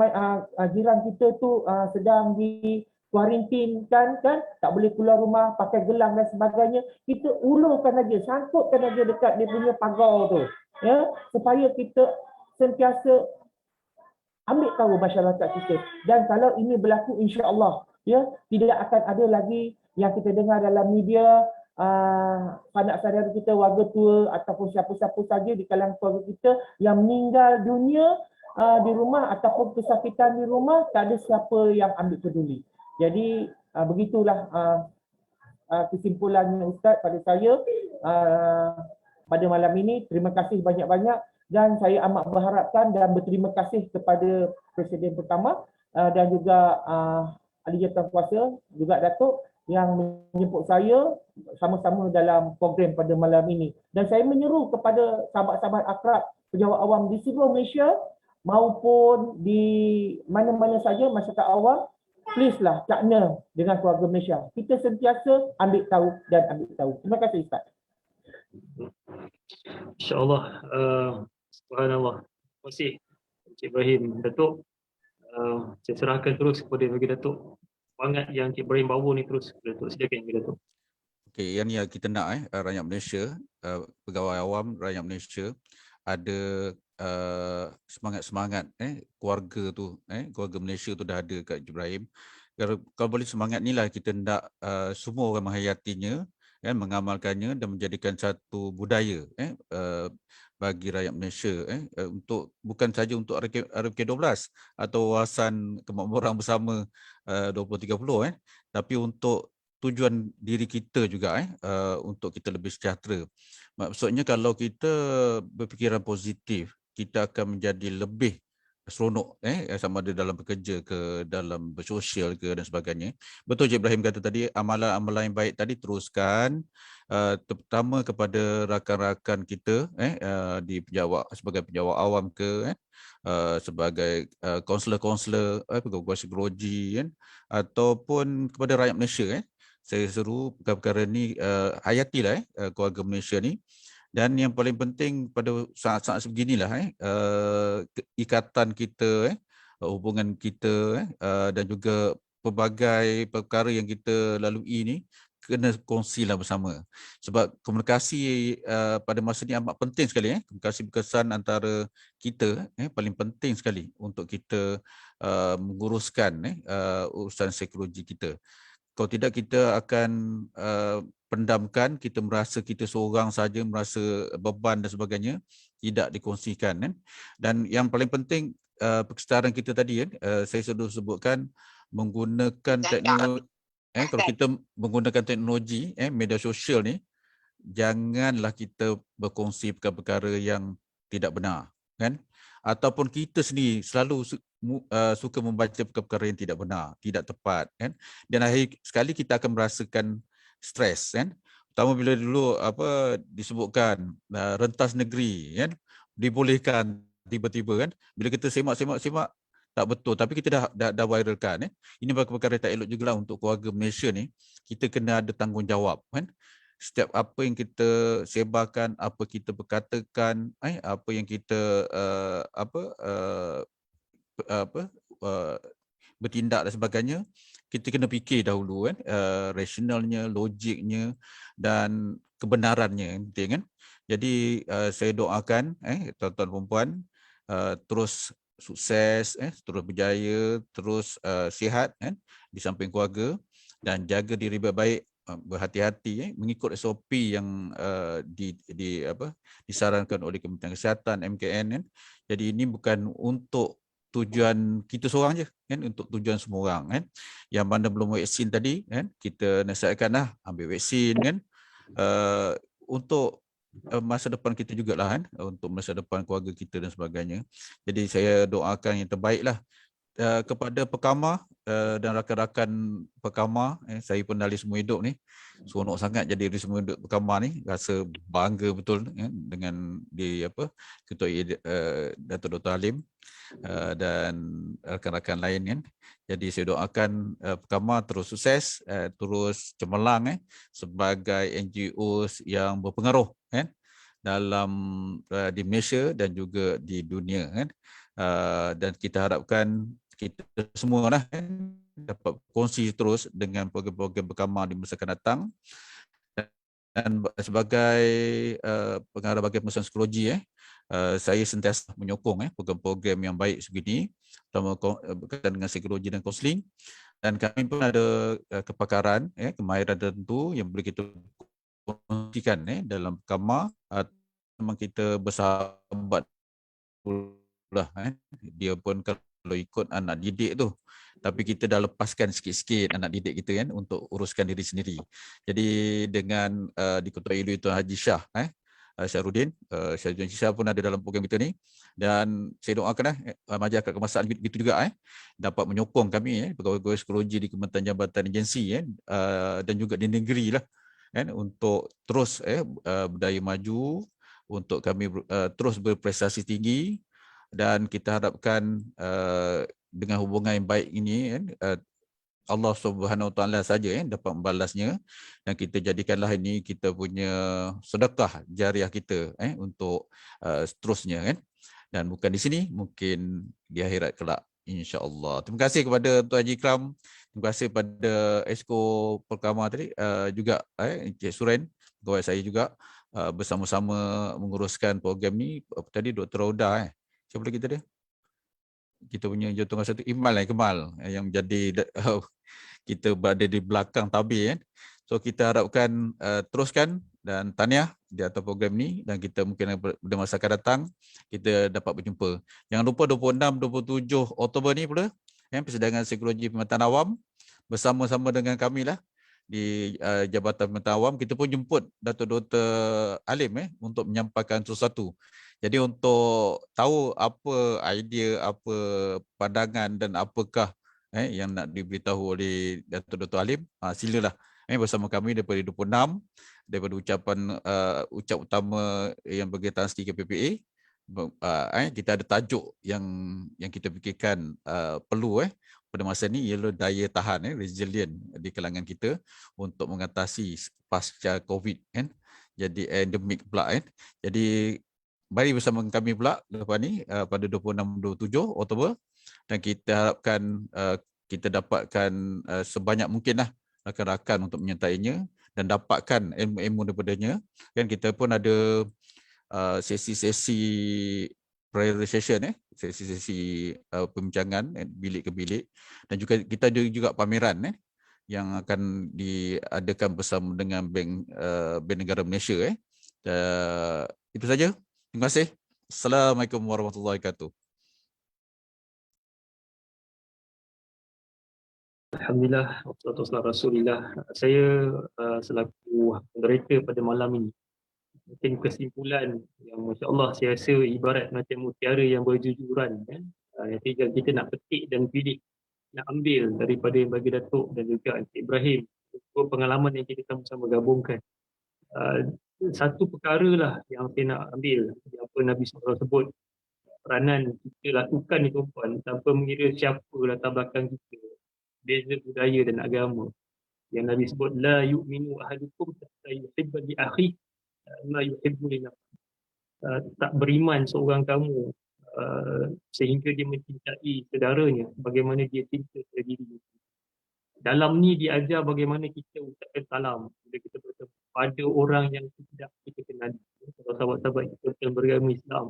Speaker 4: jiran kita tu sedang di kuarantin kan, tak boleh keluar rumah, pakai gelang dan sebagainya, kita ulurkan aja, sangkutkan aja dekat dia punya pagar tu. Ya, supaya kita sentiasa ambil tahu masyarakat kita. Dan kalau ini berlaku, insya-Allah, ya, tidak akan ada lagi yang kita dengar dalam media sanak saudara kita, warga tua ataupun siapa-siapa saja di kalangan keluarga kita yang meninggal dunia di rumah ataupun kesakitan di rumah, tak ada siapa yang ambil peduli. Jadi begitulah kesimpulannya Ustaz pada saya pada malam ini. Terima kasih banyak-banyak dan saya amat berharapkan dan berterima kasih kepada Presiden pertama dan juga Ahli Jawatankuasa juga Datuk yang menjemput saya sama-sama dalam program pada malam ini. Dan saya menyeru kepada sahabat-sahabat akrab pejabat awam di seluruh Malaysia maupun di mana-mana saja masyarakat awam, please lah cakna dengan keluarga Malaysia. Kita sentiasa ambil tahu dan ambil tahu. Terima kasih Ustaz.
Speaker 3: InsyaAllah. Subhanallah. Terima kasih Encik Ibrahim. Datuk, saya serahkan terus kepada bagi Datuk. Semangat yang Encik Ibrahim bawa ni terus. Datuk, silakan Datuk.
Speaker 5: Okey, yang ni kita nak rakyat Malaysia, pegawai awam rakyat Malaysia ada semangat-semangat keluarga tu, keluarga Malaysia tu dah ada kat Encik Ibrahim. kalau boleh semangat inilah kita hendak semua orang menghayatinya, kan, mengamalkannya dan menjadikan satu budaya bagi rakyat Malaysia, untuk bukan saja untuk RMK12 atau wawasan kemakmuran bersama 2030, tapi untuk tujuan diri kita juga, untuk kita lebih sejahtera. Maksudnya kalau kita berfikiran positif, kita akan menjadi lebih seronok, sama ada dalam bekerja ke, dalam bersosial ke dan sebagainya. Betul je Ibrahim kata tadi, amalan-amalan yang baik tadi teruskan, terutama kepada rakan-rakan kita di penjawat, sebagai penjawat awam ke, sebagai kaunselor-kaunselor pegawai psikologi, kan, ataupun kepada rakyat Malaysia. Saya seru perkara-perkara ni hayatilah keluarga Malaysia ni. Dan yang paling penting pada saat-saat sebeginilah, ikatan kita, hubungan kita, dan juga pelbagai perkara yang kita lalui ni kena kongsilah bersama. Sebab komunikasi pada masa ni amat penting sekali. Komunikasi berkesan antara kita paling penting sekali untuk kita menguruskan urusan psikologi kita. Kalau tidak, kita akan pendamkan, kita merasa kita seorang saja, merasa beban dan sebagainya, tidak dikongsikan, kan. Dan yang paling penting persekitaran kita tadi, saya sudah sebutkan, menggunakan teknologi, kalau kita menggunakan teknologi, media sosial ni, janganlah kita berkongsi perkara-perkara yang tidak benar, kan. Ataupun kita sendiri selalu suka membaca perkara yang tidak benar, tidak tepat, kan. Dan akhir sekali kita akan merasakan stres, kan. Pertama bila dulu disebutkan rentas negeri, kan, dibolehkan tiba-tiba, kan. Bila kita semak tak betul, tapi kita dah viralkan, Ini perkara tak elok jugalah untuk keluarga Malaysia ni. Kita kena ada tanggungjawab, kan. Setiap apa yang kita sebarkan, apa kita berkatakan, apa yang kita bertindak dan sebagainya, kita kena fikir dahulu, kan, rasionalnya, logiknya dan kebenarannya, penting, kan. Jadi saya doakan tuan-tuan dan puan terus sukses, terus berjaya, terus sihat, kan, di samping keluarga, dan jaga diri baik-baik, berhati-hati, mengikut SOP yang disarankan oleh Kementerian Kesihatan, MKN, kan. Jadi ini bukan untuk tujuan kita seorang je, kan, untuk tujuan semua orang, kan. Yang mana belum vaksin tadi, kan, kita nasihatkanlah ambil vaksin, kan, untuk masa depan kita jugalah, kan, untuk masa depan keluarga kita dan sebagainya. Jadi saya doakan yang terbaiklah kepada Pekamah dan rakan-rakan Pekamah. Saya pun ahli semua hidup ni, seronok sangat jadi ahli semua hidup Pekamah ni, rasa bangga betul dengan Ketua Dato' Dr. Halim dan rakan-rakan lain, kan. Jadi saya doakan Pekamah terus sukses, terus cemerlang sebagai NGO yang berpengaruh, kan, dalam di Malaysia dan juga di dunia, kan. Dan kita harapkan kita semua dapat kongsi terus dengan program-program Pekamah di masa akan datang. Dan sebagai pengarah bahagian pengurusan psikologi, saya sentiasa menyokong program-program yang baik sebegini, terutama berkaitan dengan psikologi dan kaunseling. Dan kami pun ada kepakaran, kemahiran tertentu yang boleh kita kongsikan dalam Pekamah. Memang kita bersahabat pula, dia pun kalau ikut anak didik tu, tapi kita dah lepaskan sikit-sikit anak didik kita, kan, untuk uruskan diri sendiri. Jadi dengan diketuai oleh Tuan Haji Shah Syahrudin, Syahrudin Shah pun ada dalam program kita ni, dan saya doakan masyarakat kemasaan gitu juga dapat menyokong kami pegawai psikologi di Kementerian Jabatan Agensi, dan juga di negeri lah, kan, untuk terus berdaya maju, untuk kami terus berprestasi tinggi. Dan kita harapkan dengan hubungan yang baik ini, Allah Subhanahu Wa Taala saja dapat membalasnya, dan kita jadikanlah ini kita punya sedekah jariah kita untuk seterusnya, kan. Dan bukan di sini, mungkin di akhirat kelak, insya-Allah. Terima kasih kepada Tuan Haji Ikram, terima kasih pada Esko Pekamah tadi, juga Encik Suren, pegawai saya juga, bersama-sama menguruskan program ni. Tadi Dr. Rauda, siapa lagi tadi? kita punya jawatangan satu Imal Kemal yang menjadi kita berada di belakang tabir kan. So kita harapkan teruskan dan tahniah di atas program ni, dan kita mungkin pada masa akan datang kita dapat berjumpa. Jangan lupa 26 27 Oktober ni pula persidangan psikologi pemetaan awam bersama-sama dengan kami lah di Jabatan Pemetaan Awam. Kita pun jemput Dato' Dr. Alim untuk menyampaikan sesuatu. Jadi untuk tahu apa idea, apa pandangan dan apakah yang nak diberitahu oleh Dato' Dr. Alim, silalah bersama kami daripada 26, daripada ucap utama yang berkaitan stiki PPA. Kita ada tajuk yang kita fikirkan perlu pada masa ni, ialah daya tahan resilient di kalangan kita untuk mengatasi pasca COVID kan. Jadi endemik pula kan. Jadi mari bersama kami pula lepas ni pada 26-27 Oktober, dan kita harapkan kita dapatkan sebanyak mungkinlah rakan-rakan untuk menyertainya dan dapatkan ilmu-ilmu daripadanya kan. Kita pun ada sesi-sesi prayer session sesi-sesi pembincangan bilik ke bilik, dan juga kita ada juga pameran yang akan diadakan bersama dengan Bank Negara Malaysia itu saja. Terima kasih. Assalamualaikum warahmatullahi wabarakatuh.
Speaker 3: Alhamdulillah, wassalatu wassalamu ala Rasulillah. Saya selaku moderator pada malam ini, mungkin kesimpulan yang Masya Allah saya rasa ibarat macam mutiara yang berjujuran kan. Yang tinggal kita nak petik dan pilih, nak ambil daripada yang bagi Datuk dan juga Encik Ibrahim, pengalaman yang kita sama-sama gabungkan. Satu perkara lah yang saya nak ambil, apa Nabi SAW sebut, peranan kita lakukan ni tuan-tuan, tanpa mengira siapa latar belakang kita, beza budaya dan agama. Yang Nabi sebut, la yu'minu ahadukum hatta yuhibba li akhihi ma yuhibbu li nafsihi. Tak beriman seorang kamu sehingga dia mencintai saudaranya bagaimana dia cinta kepada dirinya. Dalam ni diajar bagaimana kita ucapkan salam bila kita bertemu pada orang yang tidak kita kenali. Kalau sahabat-sahabat kita yang beragama Islam,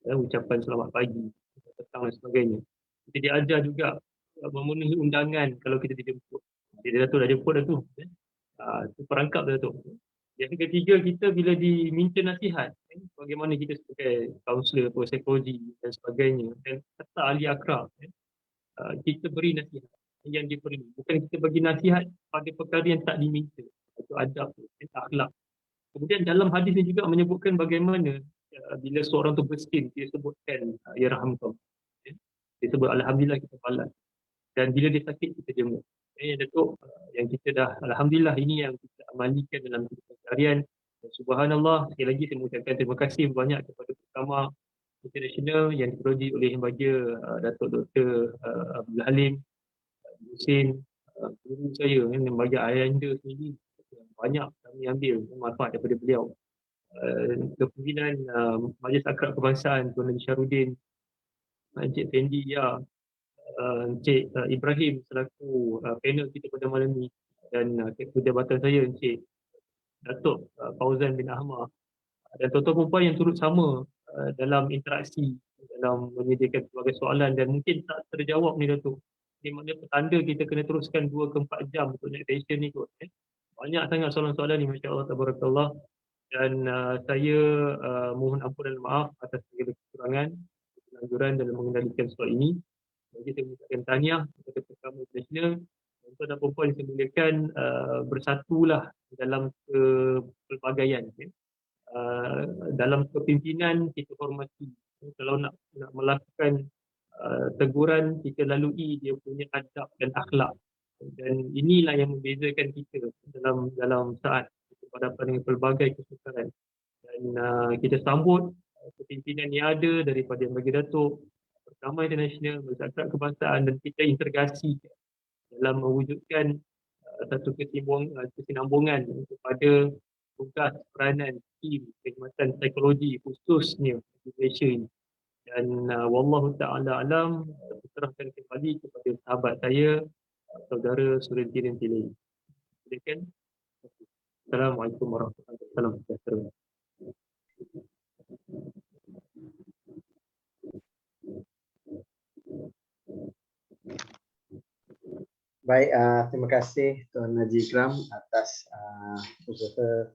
Speaker 3: ucapan selamat pagi, petang dan sebagainya. Kita diajar juga memenuhi undangan kalau kita dijemput. Dia Datuk dah jemput dah tu. Itu perangkap dah tu. Yang ketiga, kita bila diminta nasihat, bagaimana kita sebagai kaunselor, psikologi dan sebagainya, dan serta ahli akrab, kita beri nasihat yang diperlukan. Bukan kita bagi nasihat pada perkara yang tak diminta. Itu adab, akhlak. Kemudian dalam hadis ini juga menyebutkan bagaimana bila seorang tu bersin, dia sebutkan ya rahmatullah. Dia sebut alhamdulillah kita balas. Dan bila dia sakit, kita jenguk. Datuk, yang kita dah alhamdulillah ini yang kita amalikan dalam kehidupan harian. Subhanallah, sekali lagi saya mengucapkan terima kasih banyak kepada Pertama International yang diperoji oleh Yang Bahagia Datuk Dr. Abdul Halim Husin, guru saya yang bagi ayahanda sendiri. Banyak kami ambil manfaat daripada beliau. Kepimpinan Majlis Akrab Kebangsaan Tuan Haji Syarudin, Encik Fendi, Encik Ibrahim selaku panel kita pada malam ini, dan kejabatan saya Encik Datuk Fauzan bin Ahmad, dan tuan-tuan perempuan yang turut sama dalam interaksi, dalam menyediakan sebagai soalan dan mungkin tak terjawab ni Datuk. Di mana petanda kita kena teruskan 2 ke 4 jam untuk naik session ni kot. Banyak sangat soalan-soalan ni, Masya Allah, tabarakallah. Dan saya mohon ampun dan maaf atas segala kekurangan, kelanjuran dalam mengendalikan soal ini. Jadi saya mengucapkan tahniah kepada Pertama International. Tuan dan perempuan yang saya muliakan, bersatulah dalam kepelbagaian. Dalam kepimpinan kita hormati. Kalau nak melakukan teguran, kita lalui dia punya adab dan akhlak. Dan inilah yang membezakan kita dalam saat kita berhadapan dengan pelbagai kesukaran. Dan kita sambut kepimpinan yang ada daripada Yang Bagi Datuk, Pertama International, Majlis Akrab Kebangsaan, dan kita integrasi dalam mewujudkan satu kesinambungan kepada tugas peranan tim perkhidmatan psikologi khususnya di Malaysia ini. Dan wallahu ta'ala alam, serahkan kembali kepada sahabat saya, saudara Surintin Tili. Silakan. Assalamualaikum warahmatullahi wabarakatuh.
Speaker 2: Baik, terima kasih Tuan Haji Ikram atas usaha